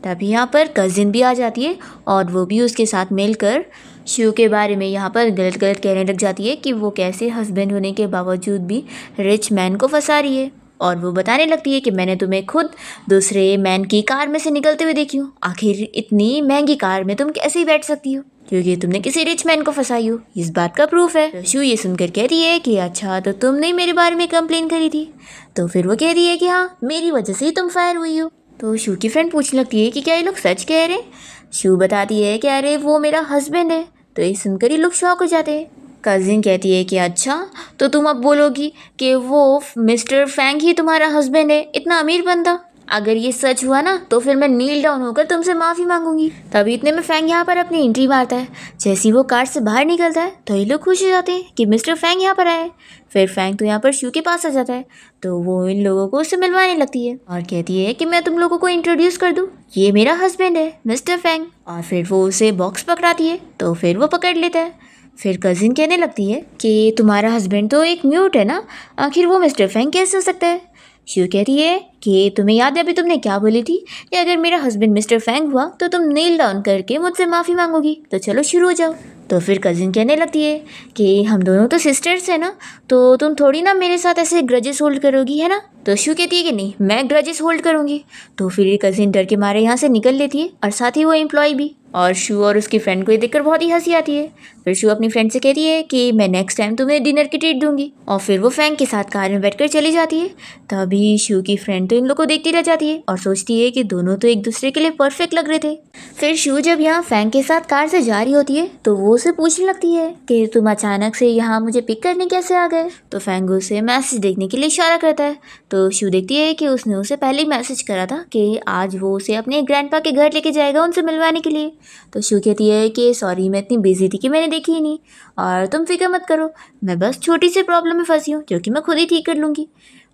तभी यहाँ पर कज़िन भी आ जाती है और वो भी उसके साथ मिलकर शू के बारे में यहाँ पर गलत गलत कहने लग जाती है कि वो कैसे हस्बैंड होने के बावजूद भी रिच मैन को फंसा रही है। और वो बताने लगती है कि मैंने तुम्हें खुद दूसरे मैन की कार में से निकलते हुए देखी हूँ, आखिर इतनी महंगी कार में तुम कैसे ही बैठ सकती हो क्योंकि तुमने किसी रिच मैन को फंसाई हो, इस बात का प्रूफ है। तो शू ये सुनकर कहती है कि अच्छा तो तुमने मेरे बारे में कंप्लेन करी थी। तो फिर वो कहती है कि हाँ मेरी वजह से ही तुम फायर हुई हो। तो शू की फ्रेंड पूछने लगती है कि क्या ये लोग सच कह रहे हैं। शू बताती है कि अरे वो मेरा हस्बैंड है। तो ये सुनकर ये लोग शॉक हो जाते हैं। कज़िन कहती है कि अच्छा तो तुम अब बोलोगी कि वो मिस्टर फैंग ही तुम्हारा हस्बैंड है, इतना अमीर बंदा। अगर ये सच हुआ ना तो फिर मैं नील डाउन होकर तुमसे माफ़ी मांगूंगी। तभी इतने में फैंग यहाँ पर अपनी एंट्री मारता है। जैसे ही वो कार से बाहर निकलता है तो ये लोग खुश हो जाते हैं कि मिस्टर फैंग यहाँ पर आए। फिर फैंग तो यहाँ पर शू के पास आ जाता है, तो वो इन लोगों को उससे मिलवाने लगती है और कहती है कि मैं तुम लोगों को इंट्रोड्यूस कर दूँ, ये मेरा हस्बैंड है मिस्टर फैंग। और फिर वो उसे बॉक्स पकड़ाती है तो फिर वो पकड़ लेता है। फिर कज़िन कहने लगती है कि तुम्हारा हस्बैंड तो एक म्यूट है ना, आखिर वो मिस्टर फैंग कैसे हो सकता है। शू कहती है कि तुम्हें याद है अभी तुमने क्या बोली थी कि अगर मेरा हस्बैंड मिस्टर फैंग हुआ तो तुम नील डाउन करके मुझसे माफ़ी मांगोगी, तो चलो शुरू हो जाओ। तो फिर कज़िन कहने लगती है कि हम दोनों तो सिस्टर्स हैं ना, तो तुम थोड़ी ना मेरे साथ ऐसे ग्रजेस होल्ड करोगी, है ना। तो शू कहती है कि नहीं मैं ग्रजेस होल्ड करूँगी। तो फिर कज़िन डर के मारे यहाँ से निकल लेती है और साथ ही वो एम्प्लॉय भी। और शू और उसकी फ्रेंड को ये देखकर बहुत ही हंसी आती है। फिर शू अपनी फ्रेंड से कहती है कि मैं नेक्स्ट टाइम तुम्हें डिनर की ट्रीट दूंगी और फिर वो फैंग के साथ कार में बैठकर चली जाती है। तभी शू की फ्रेंड तो इन लोग को देखती रह जाती है और सोचती है कि दोनों तो एक दूसरे के लिए परफेक्ट लग रहे थे। फिर शू जब यहाँ फैंग के साथ कार से जा रही होती है तो वो उसे पूछने लगती है कि तुम अचानक से यहाँ मुझे पिक करने कैसे आ गए। तो फैंग उसे मैसेज देखने के लिए इशारा करता है। तो शू देखती है कि उसने उसे पहले ही मैसेज करा था कि आज वो उसे अपने ग्रैंडपा के घर लेके जाएगा उनसे मिलवाने के लिए। तो शू कहती है कि सॉरी मैं इतनी बिजी थी कि मैंने देखी ही नहीं और तुम फिक्र मत करो, मैं बस छोटी सी प्रॉब्लम में फंसी हूँ जो कि मैं खुद ही ठीक कर लूँगी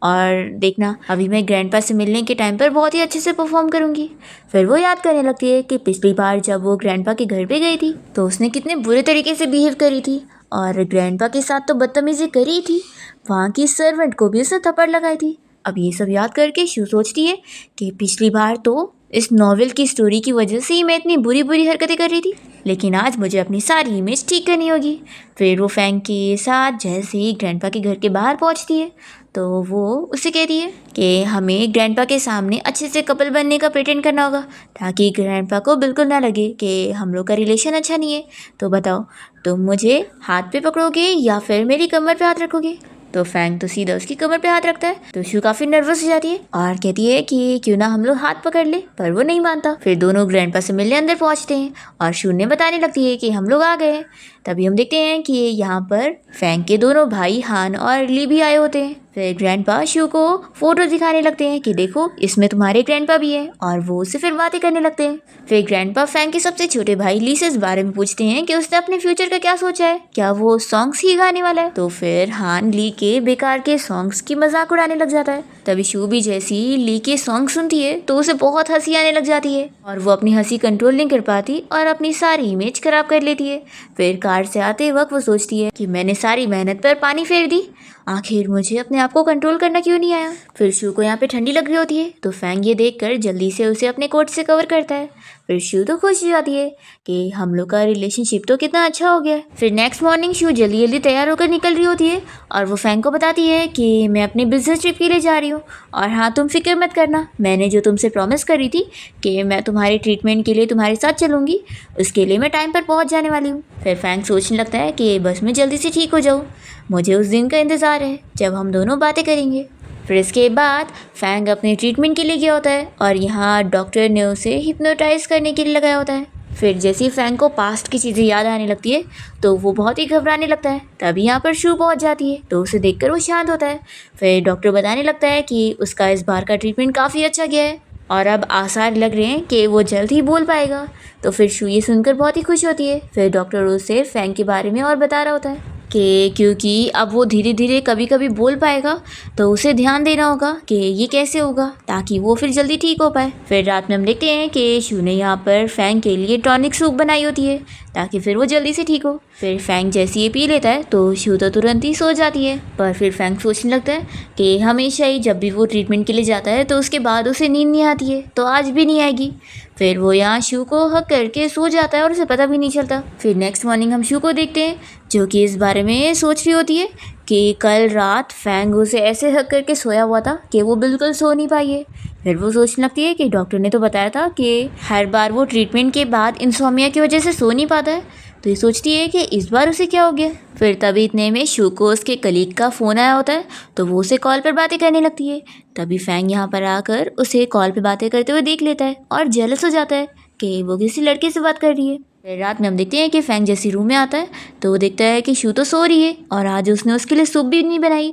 और देखना अभी मैं ग्रैंडपा से मिलने के टाइम पर बहुत ही अच्छे से परफॉर्म करूँगी। फिर वो याद करने लगती है कि पिछली बार जब वो ग्रैंडपा के घर पे गई थी तो उसने कितने बुरे तरीके से बिहेव करी थी और ग्रैंडपा के साथ तो बदतमीजी करी थी, वहाँ की सर्वेंट को भी उसने थप्पड़ लगाई थी। अब ये सब याद करके शू सोचती है कि पिछली बार तो इस नॉवेल की स्टोरी की वजह से ही मैं इतनी बुरी बुरी हरकतें कर रही थी, लेकिन आज मुझे अपनी सारी इमेज ठीक करनी होगी। फिर वो फैंग के साथ जैसे ही ग्रैंडपा के घर के बाहर पहुंचती है तो वो उससे कहती है कि हमें ग्रैंडपा के सामने अच्छे से कपल बनने का प्रिटेंड करना होगा ताकि ग्रैंडपा को बिल्कुल ना लगे कि हम लोग का रिलेशन अच्छा नहीं है। तो बताओ तुम मुझे हाथ पे पकड़ोगे या फिर मेरी कमर पे हाथ रखोगे। तो फैंग तो सीधा उसकी कमर पे हाथ रखता है। तो शू काफ़ी नर्वस हो जाती है और कहती है कि क्यों ना हम लोग हाथ पकड़ ले, पर वो नहीं मानता। फिर दोनों ग्रैंडपा से मिलने अंदर पहुंचते हैं और शू ने बताने लगती है कि हम लोग आ गए हैं। तभी हम देखते हैं कि यहाँ पर फैंग के दोनों भाई हान और ली भी आए होते हैं। फिर ग्रैंडपा शू को फोटो दिखाने लगते हैं कि देखो इसमें तुम्हारे ग्रैंडपा भी है और वो उससे फिर बातें करने लगते हैं। फिर ग्रैंडपा फैंग के सबसे छोटे भाई ली से इस बारे में पूछते हैं कि उसने अपने फ्यूचर का क्या सोचा है, क्या वो सॉन्ग्स ही गाने वाला है। तो फिर हान ली के बेकार के सॉन्ग्स की मजाक उड़ाने लग जाता है। तभी शू भी जैसी ली के सॉन्ग सुनती है तो उसे बहुत हंसी आने लग जाती है और वो अपनी हंसी कंट्रोल नहीं कर पाती और अपनी सारी इमेज खराब कर लेती है। फिर कार से आते वक्त वो सोचती है कि मैंने सारी मेहनत पर पानी फेर दी, आखिर मुझे अपने आप को कंट्रोल करना क्यों नहीं आया। फिर शू को यहाँ पे ठंडी लग रही होती है तो फैंग ये देखकर जल्दी से उसे अपने कोट से कवर करता है। फिर शू तो खुश हो जाती है कि हम लोग का रिलेशनशिप तो कितना अच्छा हो गया। फिर नेक्स्ट मॉर्निंग शू जल्दी जल्दी तैयार होकर निकल रही होती है और वो फैंग को बताती है कि मैं अपने बिजनेस ट्रिप के लिए जा रही हूँ और हाँ, तुम फिक्र मत करना, मैंने जो तुमसे प्रॉमिस करी थी कि मैं तुम्हारे ट्रीटमेंट के लिए तुम्हारे साथ चलूँगी, उसके लिए मैं टाइम पर पहुँच जाने वाली हूँ। फिर फैंग सोचने लगता है कि बस मैं जल्दी से ठीक हो जाऊँ, मुझे उस दिन का इंतज़ार है जब हम दोनों बातें करेंगे। फिर इसके बाद फैंग अपने ट्रीटमेंट के लिए गया होता है और यहाँ डॉक्टर ने उसे हिप्नोटाइज करने के लिए लगाया होता है। फिर जैसे ही फैंग को पास्ट की चीज़ें याद आने लगती है तो वो बहुत ही घबराने लगता है। तभी यहाँ पर शू पहुँच जाती है तो उसे देखकर वो शांत होता है। फिर डॉक्टर बताने लगता है कि उसका इस बार का ट्रीटमेंट काफ़ी अच्छा गया है और अब आसार लग रहे हैं कि वो जल्द ही बोल पाएगा। तो फिर शू ये सुनकर बहुत ही खुश होती है। फिर डॉक्टर उसे फैंग के बारे में और बता रहा होता है कि क्योंकि अब वो धीरे धीरे कभी कभी बोल पाएगा तो उसे ध्यान देना होगा कि ये कैसे होगा ताकि वो फिर जल्दी ठीक हो पाए। फिर रात में हम देखते हैं कि शू ने यहाँ पर फैंग के लिए टॉनिक सूप बनाई होती है ताकि फिर वो जल्दी से ठीक हो। फिर फैंग जैसे ये पी लेता है तो शू तो तुरंत ही सो जाती है। पर फिर फैंग सोचने लगता है कि हमेशा ही जब भी वो ट्रीटमेंट के लिए जाता है तो उसके बाद उसे नींद नहीं आती है, तो आज भी नहीं आएगी। फिर वो यहाँ शू को हक करके सो जाता है और उसे पता भी नहीं चलता। फिर नेक्स्ट मॉर्निंग हम शू को देखते हैं जो कि इस बारे में सोच रही होती है कि कल रात फैंग उसे ऐसे हक करके सोया हुआ था कि वो बिल्कुल सो नहीं पाई है। फिर वो सोचने लगती है कि डॉक्टर ने तो बताया था कि हर बार वो ट्रीटमेंट के बाद इंसोमिया की वजह से सो नहीं पाता है, तो ये सोचती है कि इस बार उसे क्या हो गया। फिर तभी इतने में शू को उसके कलीग का फ़ोन आया होता है तो वो उसे कॉल पर बातें करने लगती है। तभी फैंग यहाँ पर आकर उसे कॉल पर बातें करते हुए देख लेता है और जेलस हो जाता है कि वो किसी लड़के से बात कर रही है। फिर रात में हम देखते हैं कि फैंग जैसी रूम में आता है तो वो देखता है कि शू तो सो रही है और आज उसने उसके लिए सूप भी नहीं बनाई।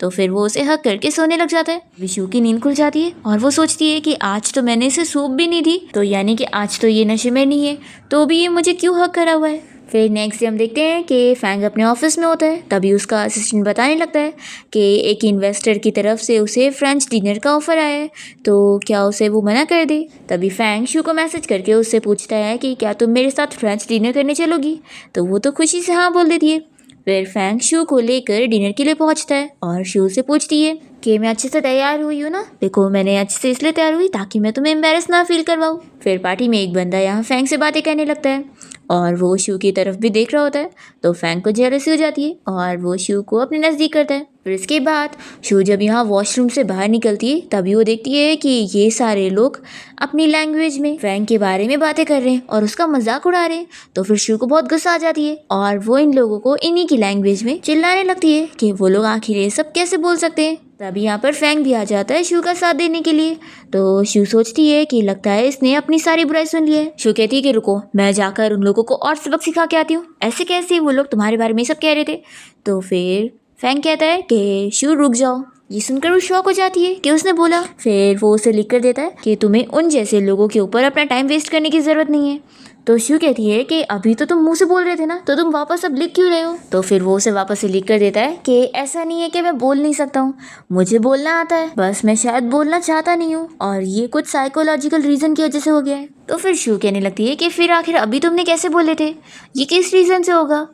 तो फिर वो उसे हक करके सोने लग जाता है। विशु की नींद खुल जाती है और वो सोचती है कि आज तो मैंने इसे सूप भी नहीं दी, तो यानी कि आज तो ये नशे में नहीं है, तो भी ये मुझे क्यों हक करा हुआ है। फिर नेक्स्ट डे हम देखते हैं कि फैंग अपने ऑफिस में होता है। तभी उसका असिस्टेंट बताने लगता है कि एक इन्वेस्टर की तरफ से उसे फ्रेंच डिनर का ऑफर आया है, तो क्या उसे वो मना कर दे। तभी फैंग शू को मैसेज करके उससे पूछता है कि क्या तुम मेरे साथ फ्रेंच डिनर करने चलोगी, तो वो तो खुशी से हाँ बोल देती है। फिर फैंग शू को लेकर डिनर के लिए पहुंचता है और शू से पूछती है कि मैं अच्छे से तैयार हुई हूँ ना, देखो मैंने अच्छे से इसलिए तैयार हुई ताकि मैं तुम्हें एम्बेरस ना फील करवाऊँ। फिर पार्टी में एक बंदा यहाँ फैंग से बातें करने लगता है और वो शू की तरफ भी देख रहा होता है, तो फैंग को जेलसी हो जाती है और वो शू को अपने नज़दीक करता है। फिर इसके बाद शू जब यहाँ वॉशरूम से बाहर निकलती है तभी वो देखती है कि ये सारे लोग अपनी लैंग्वेज में फैंग के बारे में बातें कर रहे हैं और उसका मजाक उड़ा रहे हैं। तो फिर शू को बहुत गुस्सा आ जाती है और वो इन लोगों को इन्हीं की लैंग्वेज में चिल्लाने लगती है कि वो लोग आखिर ये सब कैसे बोल सकते हैं। तभी यहाँ पर फैंग भी आ जाता है शू का साथ देने के लिए। तो शू सोचती है कि लगता है इसने अपनी सारी बुराई सुन ली है। शू कहती है कि रुको, मैं जाकर उन लोगों को और सबक सिखा के आती हूँ, ऐसे कैसे वो लोग तुम्हारे बारे में सब कह रहे थे। तो फिर फैंग कहता है कि शू रुक जाओ। ये सुनकर वो शॉक हो जाती है कि उसने बोला। फिर वो उसे लिख कर देता है कि तुम्हें उन जैसे लोगों के ऊपर अपना टाइम वेस्ट करने की ज़रूरत नहीं है। तो शू कहती है कि अभी तो तुम मुंह से बोल रहे थे ना, तो तुम वापस अब लिख क्यों रहे हो। तो फिर वो उसे वापस से लिख कर देता है कि ऐसा नहीं है कि मैं बोल नहीं सकता हूँ, मुझे बोलना आता है, बस मैं शायद बोलना चाहता नहीं हूँ और ये कुछ साइकोलॉजिकल रीज़न की वजह से हो गया है। तो फिर शू कहने लगती है कि फिर आखिर अभी तुमने कैसे बोले थे, ये किस रीज़न से होगा।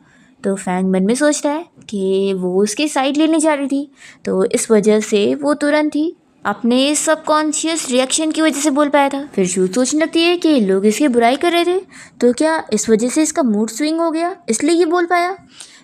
तो फैंग मन में सोचता है कि वो उसकी साइड लेने जा रही थी, तो इस वजह से वो तुरंत ही अपने सबकॉन्शियस रिएक्शन की वजह से बोल पाया था। फिर शू सोचने लगती है कि लोग इसकी बुराई कर रहे थे, तो क्या इस वजह से इसका मूड स्विंग हो गया, इसलिए ये बोल पाया।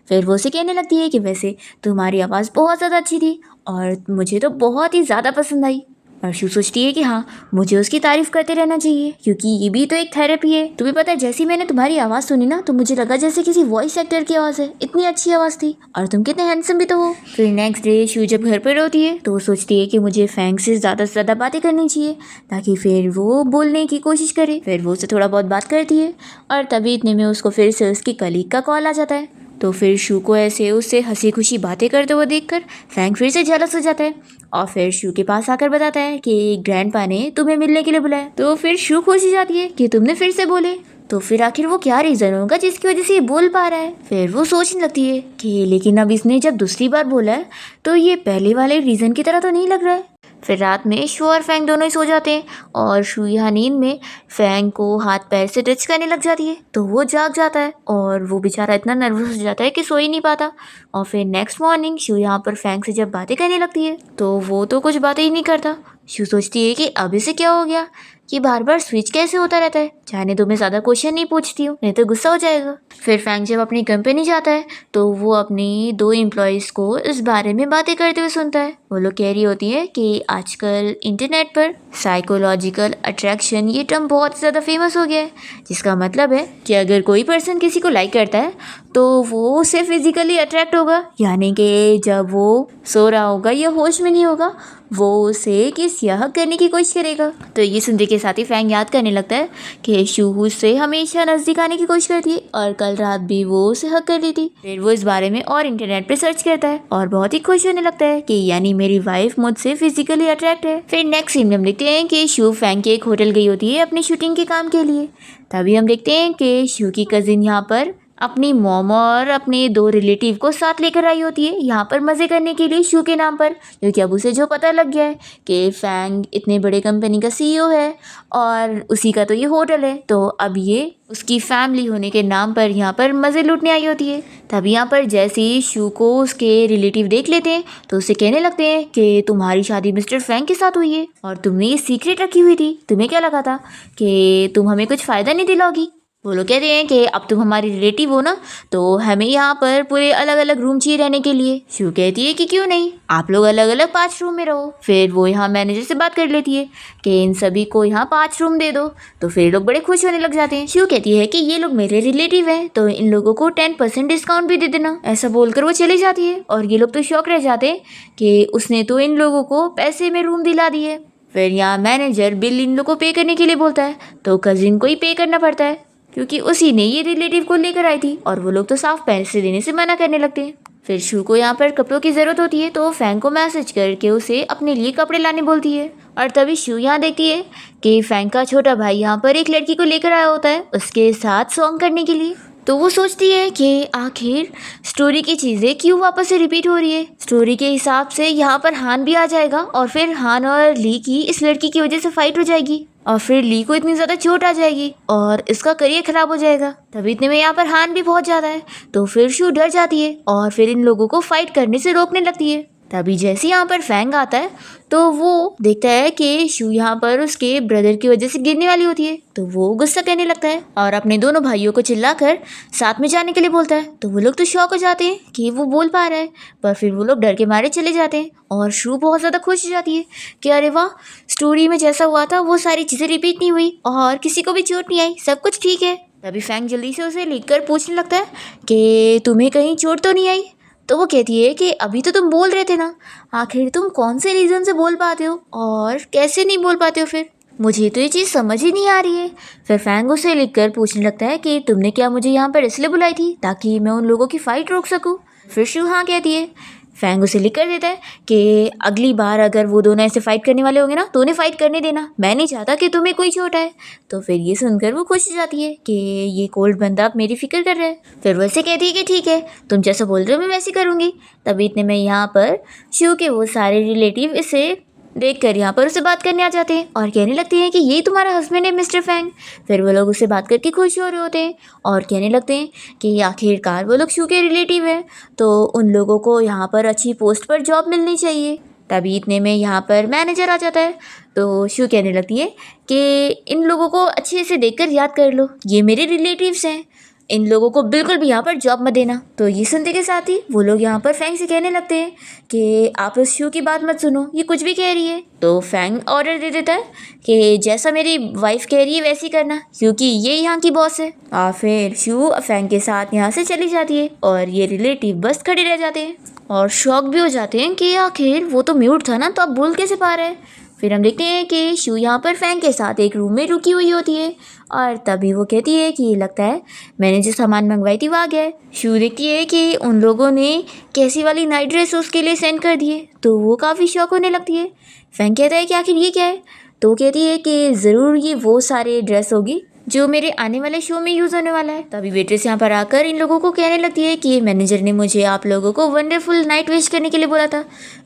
फिर वो उसे कहने लगती है कि वैसे तुम्हारी आवाज़ बहुत ज़्यादा अच्छी थी और मुझे तो बहुत ही ज़्यादा पसंद आई। और शू सोचती है कि हाँ, मुझे उसकी तारीफ़ करते रहना चाहिए क्योंकि ये भी तो एक थेरेपी है। तुम्हें पता है, जैसे ही मैंने तुम्हारी आवाज़ सुनी ना तो मुझे लगा जैसे किसी वॉइस एक्टर की आवाज़ है, इतनी अच्छी आवाज़ थी और तुम कितने हैंडसम भी तो हो। फिर नेक्स्ट डे शू जब घर पर होती है तो वो सोचती है कि मुझे फैंग से ज़्यादा बातें करनी चाहिए ताकि फिर वो बोलने की कोशिश करे। फिर वो उससे थोड़ा बहुत बात करती है और तभी इतने में उसको फिर से उसकी कलीग का कॉल आ जाता है। तो फिर शू को ऐसे उससे हंसी खुशी बातें करते हुए देखकर फैंग फिर से जेलस हो जाता है और फिर शू के पास आकर बताता है कि ग्रैंडपा ने तुम्हें मिलने के लिए बुलाया। तो फिर शू खुश हो जाती है कि तुमने फिर से बोले, तो फिर आखिर वो क्या रीज़न होगा जिसकी वजह से ये बोल पा रहा है। फिर वो सोचने लगती है कि लेकिन अब इसने जब दूसरी बार बोला है तो ये पहले वाले रीज़न की तरह तो नहीं लग रहा है। फिर रात में शू और फैंग दोनों ही सो जाते हैं और शू यहाँ नींद में फैंग को हाथ पैर से टच करने लग जाती है, तो वो जाग जाता है और वो बेचारा इतना नर्वस हो जाता है कि सो ही नहीं पाता। और फिर नेक्स्ट मॉर्निंग शू यहाँ पर फैंग से जब बातें करने लगती है तो वो तो कुछ बातें ही नहीं करता। शू सोचती है कि अब इसे क्या हो गया, ये बार बार स्विच कैसे होता रहता है? जाने दो, मैं ज़्यादा क्वेश्चन नहीं पूछती हूँ, नहीं तो गुस्सा हो जाएगा। फिर फैंग जब अपनी कंपनी जाता है तो वो अपनी 2 एम्प्लॉयज़ को इस बारे में बातें करते हुए सुनता है। वो लोग कह रही होती है कि आजकल इंटरनेट पर साइकोलॉजिकल अट्रैक्शन ये टर्म बहुत ज़्यादा फेमस हो गया है, जिसका मतलब है कि अगर कोई पर्सन किसी को लाइक करता है तो वो उसे फिजिकली अट्रैक्ट होगा, यानी कि जब वो सो रहा होगा या होश में नहीं होगा वो उसे किस या हक करने की कोशिश करेगा। तो ये सुनने के साथ ही फैंग याद करने लगता है कि शू से हमेशा नज़दीक आने की कोशिश करती है और कल रात भी वो उसे हक कर ली थी। फिर वो इस बारे में और इंटरनेट पे सर्च करता है और बहुत ही खुश होने लगता है कि यानी मेरी वाइफ मुझसे फिजिकली अट्रैक्ट है। फिर नेक्स्ट सीन में हम देखते हैं कि शू फैंग के एक होटल गई होती है अपनी शूटिंग के काम के लिए। तभी हम देखते हैं कि शू की कजिन यहाँ पर अपनी मॉम और अपने 2 रिलेटिव को साथ लेकर आई होती है यहाँ पर मज़े करने के लिए शू के नाम पर, क्योंकि अब उसे जो पता लग गया है कि फैंग इतने बड़े कंपनी का सीईओ है और उसी का तो ये होटल है, तो अब ये उसकी फैमिली होने के नाम पर यहाँ पर मज़े लूटने आई होती है। तभी यहाँ पर जैसे ही शू को उसके रिलेटिव देख लेते हैं तो उसे कहने लगते हैं कि तुम्हारी शादी मिस्टर फैंग के साथ हुई है और तुमने ये सीक्रेट रखी हुई थी, तुम्हें क्या लगा था कि तुम हमें कुछ फ़ायदा नहीं दिलाओगी। वो लोग कहते हैं कि अब तुम हमारी रिलेटिव हो ना, तो हमें यहाँ पर पूरे अलग अलग रूम चाहिए रहने के लिए। शू कहती है कि क्यों नहीं, आप लोग अलग अलग 5 रूम में रहो। फिर वो यहाँ मैनेजर से बात कर लेती है कि इन सभी को यहाँ 5 रूम दे दो, तो फिर लोग बड़े खुश होने लग जाते हैं। शू कहती है कि ये लोग मेरे रिलेटिव हैं तो इन लोगों को 10% डिस्काउंट भी दे देना। ऐसा बोलकर वो चली जाती है और ये लोग तो शॉक रह जाते हैं कि उसने तो इन लोगों को पैसे में रूम दिला दिए। फिर यहाँ मैनेजर बिल इन लोगों को पे करने के लिए बोलता है तो कजिन को ही पे करना पड़ता है, क्योंकि उसी ने ये रिलेटिव को लेकर आई थी और वो लोग तो साफ पैसे देने से मना करने लगते हैं। फिर शू को यहाँ पर कपड़ों की ज़रूरत होती है तो फैंग को मैसेज करके उसे अपने लिए कपड़े लाने बोलती है। और तभी शू यहाँ देखती है कि फैंग का छोटा भाई यहाँ पर एक लड़की को लेकर आया होता है उसके साथ सॉन्ग करने के लिए। तो वो सोचती है कि आखिर स्टोरी की चीज़ें क्यों वापस से रिपीट हो रही है। स्टोरी के हिसाब से यहाँ पर हान भी आ जाएगा और फिर हान और ली की इस लड़की की वजह से फाइट हो जाएगी और फिर ली को इतनी ज़्यादा चोट आ जाएगी और इसका करियर ख़राब हो जाएगा। तभी इतने में यहाँ पर हान भी पहुँच जाता है तो फिर शू डर जाती है और फिर इन लोगों को फाइट करने से रोकने लगती है। तभी जैसे यहाँ पर फैंग आता है तो वो देखता है कि शू यहाँ पर उसके ब्रदर की वजह से गिरने वाली होती है, तो वो गुस्सा करने लगता है और अपने दोनों भाइयों को चिल्लाकर साथ में जाने के लिए बोलता है। तो वो लोग तो शॉक हो जाते हैं कि वो बोल पा रहा है, पर फिर वो लोग डर के मारे चले जाते हैं और शू बहुत ज़्यादा खुश हो जाती है कि अरे वाह, स्टोरी में जैसा हुआ था वो सारी चीज़ें रिपीट नहीं हुई और किसी को भी चोट नहीं आई, सब कुछ ठीक है। तभी फैंग जल्दी से उसे लिखकर पूछने लगता है कि तुम्हें कहीं चोट तो नहीं आई। तो वो कहती है कि अभी तो तुम बोल रहे थे ना, आखिर तुम कौन से रीज़न से बोल पाते हो और कैसे नहीं बोल पाते हो, फिर मुझे तो ये चीज़ समझ ही नहीं आ रही है। फिर फैंग उसे लिखकर पूछने लगता है कि तुमने क्या मुझे यहाँ पर इसलिए बुलाई थी ताकि मैं उन लोगों की फ़ाइट रोक सकूँ। फिर शू हाँ कहती है। फैंग उसे लिख कर देता है कि अगली बार अगर वो दोनों ऐसे फाइट करने वाले होंगे ना तो उन्हें फाइट करने देना, मैं नहीं चाहता कि तुम्हें कोई चोट आए। तो फिर ये सुनकर वो खुश हो जाती है कि ये कोल्ड बंदा अब मेरी फिक्र कर रहा है। फिर वो ऐसे कहती है कि ठीक है, तुम जैसा बोल रहे हो मैं वैसे करूँगी। तभी इतने में यहाँ पर शू के वो सारे रिलेटिव इसे देखकर यहाँ पर उसे बात करने आ जाते हैं और कहने लगते हैं कि ये तुम्हारा हस्बैंड है मिस्टर फैंग। फिर वो लोग उससे बात करके खुश हो रहे होते हैं और कहने लगते हैं कि आखिरकार वो लोग शू के रिलेटिव हैं तो उन लोगों को यहाँ पर अच्छी पोस्ट पर जॉब मिलनी चाहिए। तभी इतने में यहाँ पर मैनेजर आ जाता है तो शू कहने लगती है कि इन लोगों को अच्छे से देखकर याद कर लो, ये मेरे रिलेटिव्स हैं, इन लोगों को बिल्कुल भी यहाँ पर जॉब मत देना। तो ये सुनते के साथ ही वो लोग यहाँ पर फैंग से कहने लगते हैं कि आप उस शू की बात मत सुनो, ये कुछ भी कह रही है। तो फैंग ऑर्डर दे देता है कि जैसा मेरी वाइफ कह रही है वैसे ही करना, क्योंकि ये यहाँ की बॉस है। और फिर शू फैंग के साथ यहाँ से चली जाती है और ये रिलेटिव बस खड़े रह जाते हैं और शॉक भी हो जाते हैं कि आखिर वो तो म्यूट था ना, तो अब बोल कैसे पा रहा है। फिर हम देखते हैं कि शू यहाँ पर फैंग के साथ एक रूम में रुकी हुई होती है और तभी वो कहती है कि लगता है मैंने जो सामान मंगवाई थी वो आ गया है। शू देखती है कि उन लोगों ने कैसी वाली नाइट ड्रेस उसके लिए सेंड कर दिए, तो वो काफ़ी शौक होने लगती है। फैंग कहता है कि आखिर ये क्या है, तो वो कहती है कि ज़रूर ये वो सारे ड्रेस होगी जो मेरे आने वाले शो में यूज़ होने वाला है। तभी वेट्रेस यहाँ पर आकर इन लोगों को कहने लगती है कि मैनेजर ने मुझे आप लोगों को वंडरफुल नाइट विश करने के लिए बोला था।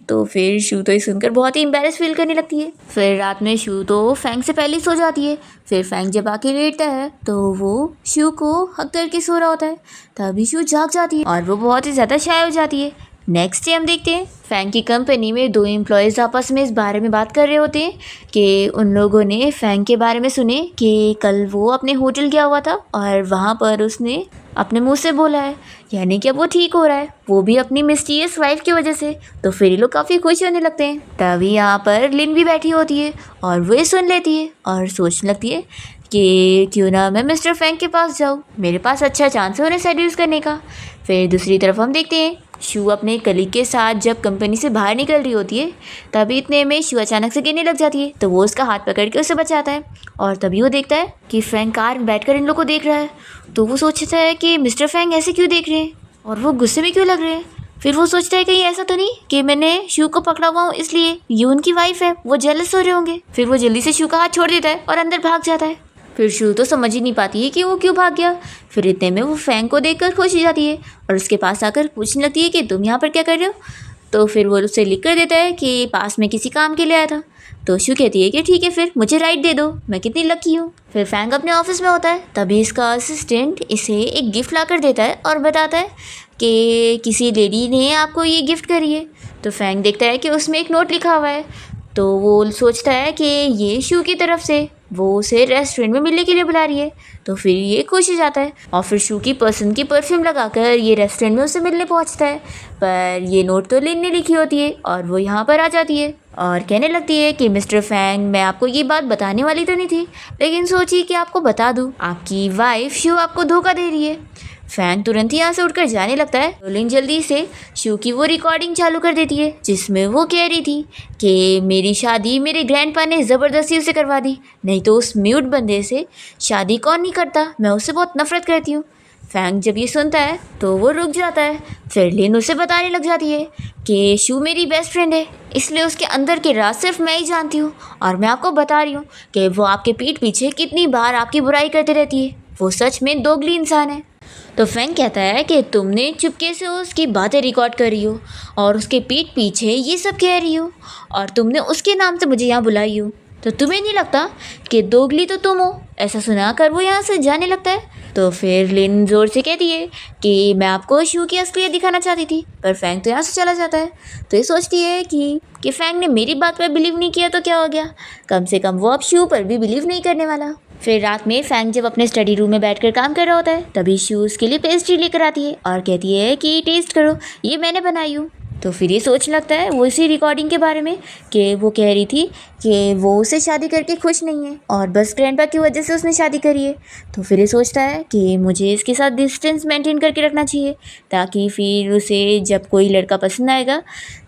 तो फिर शू तो ये सुनकर बहुत ही एम्बैरेस फील करने लगती है। फिर रात में शू तो फैंग से पहले सो जाती है। फिर फैंग जब आके लेटता है तो वो शू को हक करके सो रहा होता है। तभी शू जाग जाती है और वो बहुत ही ज़्यादा शाय हो जाती है नेक्स्ट डे हम देखते हैं फैंग की कंपनी में दो एम्प्लॉयज़ आपस में इस बारे में बात कर रहे होते हैं कि उन लोगों ने फैंग के बारे में सुने कि कल वो अपने होटल गया हुआ था और वहाँ पर उसने अपने मुंह से बोला है, यानी कि अब वो ठीक हो रहा है, वो भी अपनी मिस्टीरियस वाइफ की वजह से। तो फिर ये लोग काफ़ी खुश होने लगते हैं। तभी यहाँ पर लिन भी बैठी होती है और वो ये सुन लेती है और सोचने लगती है कि क्यों ना मैं मिस्टर फैंग के पास जाऊँ, मेरे पास अच्छा चांस है उन्हें सेड्यूस करने का। फिर दूसरी तरफ हम देखते हैं शू अपने कलीग के साथ जब कंपनी से बाहर निकल रही होती है, तभी इतने में शू अचानक से गिरने लग जाती है। तो वो उसका हाथ पकड़ के उसे बचाता है और तभी वो देखता है कि फैंग कार में बैठकर इन लोग को देख रहा है। तो वो सोचता है कि मिस्टर फैंग ऐसे क्यों देख रहे हैं और वो गुस्से में क्यों लग रहे हैं। फिर वो सोचता है कहीं ऐसा तो नहीं कि मैंने शू को पकड़ा हुआ हूँ इसलिए ये उनकी वाइफ है, वो जेलस हो रहे होंगे। फिर वो जल्दी से शू का हाथ छोड़ देता है और अंदर भाग जाता है। फिर शू तो समझ ही नहीं पाती है कि वो क्यों भाग गया। फिर इतने में वो फैंग को देखकर खुश हो जाती है और उसके पास आकर पूछने लगती है कि तुम यहाँ पर क्या कर रहे हो। तो फिर वो उसे लिख कर देता है कि पास में किसी काम के लिए आया था। तो शू कहती है कि ठीक है फिर मुझे राइड दे दो, मैं कितनी लकी हूँ। फिर फैंग अपने ऑफिस में होता है, तभी इसका असिस्टेंट इसे एक गिफ्ट ला कर देता है और बताता है कि किसी लेडी ने आपको ये गिफ्ट करी है। तो फैंग देखता है कि उसमें एक नोट लिखा हुआ है। तो वो सोचता है कि ये शू की तरफ से वो उसे रेस्टोरेंट में मिलने के लिए बुला रही है। तो फिर ये खुश हो जाता है और फिर शू की पसंद की परफ्यूम लगाकर ये रेस्टोरेंट में उसे मिलने पहुंचता है। पर ये नोट तो लिन ने लिखी होती है और वो यहाँ पर आ जाती है और कहने लगती है कि मिस्टर फैंग, मैं आपको ये बात बताने वाली तो नहीं थी, लेकिन सोची कि आपको बता दूँ, आपकी वाइफ शू आपको धोखा दे रही है। फैंग तुरंत ही यहाँ से उठकर जाने लगता है। तो लिन जल्दी से शू की वो रिकॉर्डिंग चालू कर देती है जिसमें वो कह रही थी कि मेरी शादी मेरे ग्रैंडपा ने ज़बरदस्ती उसे करवा दी, नहीं तो उस म्यूट बंदे से शादी कौन नहीं करता, मैं उससे बहुत नफरत करती हूँ। फैंग जब ये सुनता है तो वो रुक जाता है। फिर लिन उसे बताने लग जाती है कि शू मेरी बेस्ट फ्रेंड है, इसलिए उसके अंदर के राज सिर्फ मैं ही जानती हूँ और मैं आपको बता रही हूँ कि वो आपके पीठ पीछे कितनी बार आपकी बुराई करती रहती है, वो सच में दोगली इंसान है। तो फैंग कहता है कि तुमने चुपके से उसकी बातें रिकॉर्ड कर रही हो और उसके पीठ पीछे ये सब कह रही हो और तुमने उसके नाम से मुझे यहाँ बुलाई हो, तो तुम्हें नहीं लगता कि दोगली तो तुम हो। ऐसा सुनाकर वो यहाँ से जाने लगता है। तो फिर लिन जोर से कहती है कि मैं आपको शू की असलियत दिखाना चाहती थी, पर फैंग तो यहाँ से चला जाता है। तो ये सोचती है कि फैंग ने मेरी बात पर बिलीव नहीं किया तो क्या हो गया, कम से कम वो अब शू पर भी बिलीव नहीं करने वाला। फिर रात में फैंग जब अपने स्टडी रूम में बैठकर काम कर रहा होता है, तभी शू उसके लिए पेस्ट्री लेकर आती है और कहती है कि टेस्ट करो, ये मैंने बनाई हूँ। तो फिर ये सोचने लगता है वो इसी रिकॉर्डिंग के बारे में कि वो कह रही थी कि वो उसे शादी करके खुश नहीं है और बस ग्रैंडपा की वजह से उसने शादी करी है। तो फिर ये सोचता है कि मुझे इसके साथ डिस्टेंस मेंटेन करके रखना चाहिए, ताकि फिर उसे जब कोई लड़का पसंद आएगा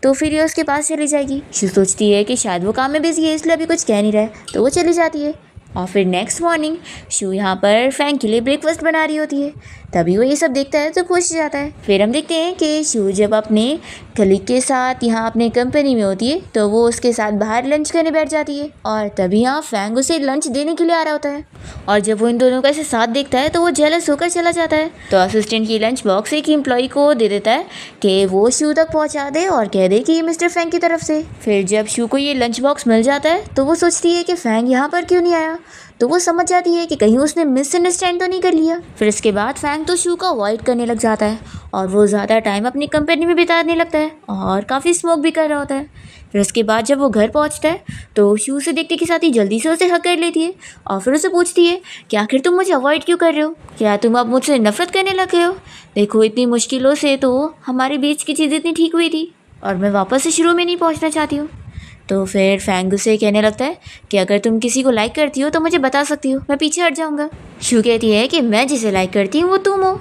तो फिर ये उसके पास चली जाएगी। शू सोचती है कि शायद वो काम में बिजी है इसलिए अभी कुछ कह नहीं रहा है, तो वो चली जाती है। और फिर नेक्स्ट मॉर्निंग शू यहाँ पर फैंग के लिए ब्रेकफास्ट बना रही होती है, तभी वो ये सब देखता है तो खुश हो जाता है। फिर हम देखते हैं कि शू जब अपने कलीग के साथ यहाँ अपने कंपनी में होती है तो वो उसके साथ बाहर लंच करने बैठ जाती है और तभी यहाँ फैंग उसे लंच देने के लिए आ रहा होता है और जब वो इन दोनों का ऐसे साथ देखता है तो वो जेलस होकर चला जाता है। तो असिस्टेंट की लंच बॉक्स एक एम्प्लॉय को दे देता है कि वो शू तक पहुँचा दे और कह दे कि ये मिस्टर फैंग की तरफ से। फिर जब शू को ये लंच बॉक्स मिल जाता है तो वो सोचती है कि फैंग यहाँ पर क्यों नहीं आया, तो वो समझ जाती है कि कहीं उसने मिसअंडरस्टैंड तो नहीं कर लिया। फिर इसके बाद फैंग तो शू को अवॉइड करने लग जाता है और वो ज़्यादा टाइम अपनी कंपनी में बिताने लगता है और काफ़ी स्मोक भी कर रहा होता है। फिर उसके बाद जब वो घर पहुंचता है तो शू से देखते के साथ ही जल्दी से उसे हक कर लेती है और फिर उसे पूछती है कि आखिर तुम मुझे अवॉइड क्यों कर रहे हो, क्या तुम अब मुझसे नफरत करने लग गए हो। देखो इतनी मुश्किलों से तो हमारे बीच की चीज़ इतनी ठीक हुई थी और मैं वापस से शुरू में नहीं पहुँचना चाहती हूँ। तो फिर फैंग उसे कहने लगता है कि अगर तुम किसी को लाइक करती हो तो मुझे बता सकती हो, मैं पीछे हट जाऊँगा। शू कहती है कि मैं जिसे लाइक करती हूँ वो तुम हो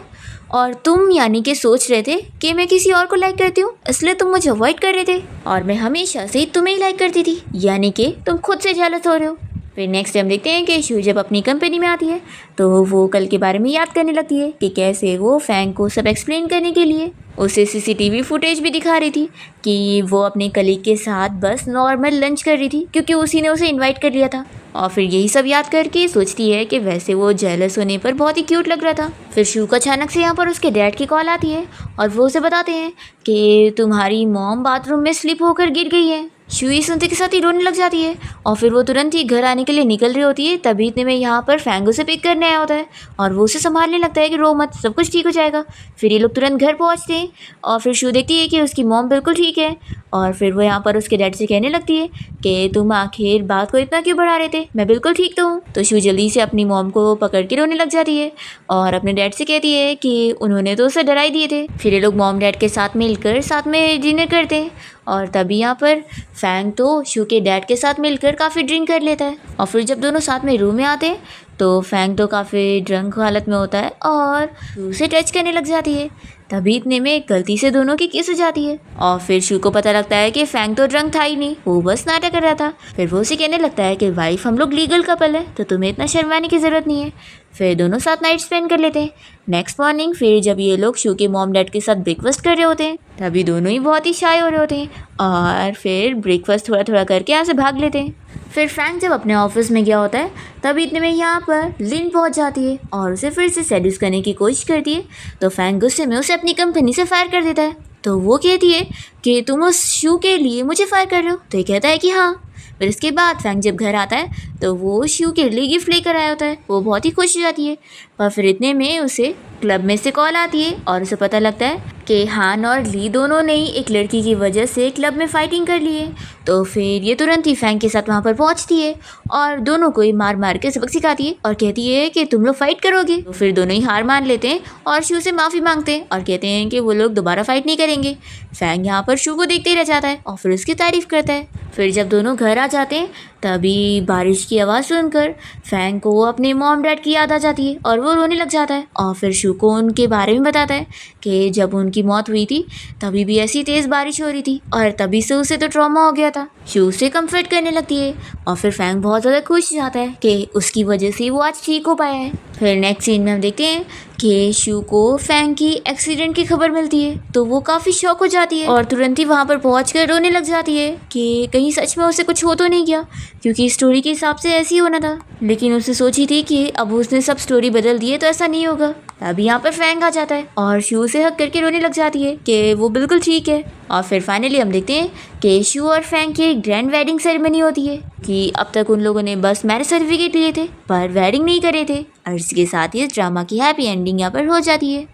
और तुम यानी कि सोच रहे थे कि मैं किसी और को लाइक करती हूँ, इसलिए तुम मुझे अवॉइड कर रहे थे और मैं हमेशा से ही तुम्हें ही लाइक करती थी, यानी कि तुम खुद से जेलस हो रहे हो। फिर नेक्स्ट टाइम देखते हैं कि शू जब अपनी कंपनी में आती है तो वो कल के बारे में याद करने लगती है कि कैसे वो फैंग को सब एक्सप्लेन करने के लिए उसे सीसीटीवी फुटेज भी दिखा रही थी कि वो अपने कलीग के साथ बस नॉर्मल लंच कर रही थी क्योंकि उसी ने उसे इनवाइट कर लिया था। और फिर यही सब याद करके सोचती है कि वैसे वो जेलस होने पर बहुत ही क्यूट लग रहा था। फिर शू को अचानक से यहाँ पर उसके डैड की कॉल आती है और वो उसे बताते हैं कि तुम्हारी मॉम बाथरूम में स्लिप होकर गिर गई है शू ये सुनते के साथ ही रोने लग जाती है और फिर वो तुरंत ही घर आने के लिए निकल रही होती है। तभी इतने में यहाँ पर फैंग उसे पिक करने आया होता है और वो उसे संभालने लगता है कि रो मत, सब कुछ ठीक हो जाएगा। फिर ये लोग तुरंत घर पहुँचते हैं और फिर शू देखती है कि उसकी मॉम बिल्कुल ठीक है और फिर वो यहाँ पर उसके डैड से कहने लगती है कि तुम आखिर बात को इतना क्यों बढ़ा रहे थे, मैं बिल्कुल ठीक तो हूँ। तो शू जल्दी से अपनी मॉम को पकड़ के रोने लग जाती है और अपने डैड से कहती है कि उन्होंने तो उसे डरा ही दिए थे। फिर ये लोग मॉम डैड के साथ मिलकर साथ में डिनर करते हैं और तभी यहाँ पर फैंग तो शू के डैड के साथ मिलकर काफ़ी ड्रिंक कर लेता है और फिर जब दोनों साथ में रूम में आते हैं तो फैंग तो काफ़ी ड्रंक हालत में होता है और शू से टच करने लग जाती है। तभी इतने में गलती से दोनों की किस हो जाती है और फिर शू को पता लगता है कि फैंग तो ड्रंक था ही नहीं, वो बस नाटक कर रहा था। फिर वो उसे कहने लगता है कि वाइफ हम लोग लीगल कपल है तो तुम्हें इतना शर्माने की ज़रूरत नहीं है। फिर दोनों साथ नाइट स्पेंड कर लेते हैं। नेक्स्ट मॉर्निंग फिर जब ये लोग शू के मॉम डैड के साथ ब्रेकफास्ट कर रहे होते हैं तभी दोनों ही बहुत ही शाय हो रहे होते हैं और फिर ब्रेकफास्ट थोड़ा थोड़ा करके यहाँ से भाग लेते हैं। फिर फैंग जब अपने ऑफिस में गया होता है तभी इतने में यहाँ पर लिन पहुँच जाती है और उसे फिर से सेड्यूस करने की कोशिश करती है। तो फैंग गुस्से में उसे अपनी कंपनी से फायर कर देता है। तो वो कहती है कि तुम उस शू के लिए मुझे फायर कर रहे हो, तो ये कहता है कि हाँ। फिर इसके बाद फैंग जब घर आता है तो वो शू के लिए गिफ्ट लेकर आया होता है, वो बहुत ही खुश हो जाती है। पर फिर इतने में उसे क्लब में से कॉल आती है और उसे पता लगता है कि हान और ली दोनों ने ही एक लड़की की वजह से क्लब में फाइटिंग कर ली है। तो फिर ये तुरंत ही फैंग के साथ वहाँ पर पहुँचती है और दोनों को ही मार मार के सबक सिखाती है और कहती है कि तुम लोग फाइट करोगे। तो फिर दोनों ही हार मान लेते हैं और शू से माफ़ी मांगते हैं और कहते हैं कि वो लोग दोबारा फाइट नहीं करेंगे। फैंग यहाँ पर शू को देखते ही रह जाता है और फिर उसकी तारीफ़ करता है। फिर जब दोनों घर आ जाते हैं तभी बारिश की आवाज़ सुनकर फैंग को अपने मॉम डैड की याद आ जाती है और वो रोने लग जाता है और फिर शू को उनके बारे में बताता है कि जब उनकी मौत हुई थी तभी भी ऐसी तेज़ बारिश हो रही थी और तभी से उसे तो ट्रॉमा हो गया था। शू उसे कंफर्ट करने लगती है और फिर फैंग बहुत ज़्यादा खुश हो जाता है कि उसकी वजह से वो आज ठीक हो पाया है। फिर नेक्स्ट सीन में हम देखते हैं कि शू को फैंग की एक्सीडेंट की खबर मिलती है तो वो काफ़ी शॉक हो जाती है और तुरंत ही वहाँ पर पहुँचकर रोने लग जाती है कि कहीं सच में उसे कुछ हो तो नहीं गया, क्योंकि स्टोरी के हिसाब से ऐसे ही होना था। लेकिन उसने सोची थी कि अब उसने सब स्टोरी बदल दी है तो ऐसा नहीं होगा। तभी यहाँ पर फैंग आ जाता है और शू से हक करके रोने लग जाती है कि वो बिल्कुल ठीक है। और फिर फाइनली हम देखते हैं कि शू और फैंग की एक ग्रैंड वेडिंग सेरेमनी होती है कि अब तक उन लोगों ने बस मैरिज सर्टिफिकेट लिए थे पर वेडिंग नहीं करे थे और इसके साथ ही इस ड्रामा की हैप्पी एंडिंग यहाँ पर हो जाती है।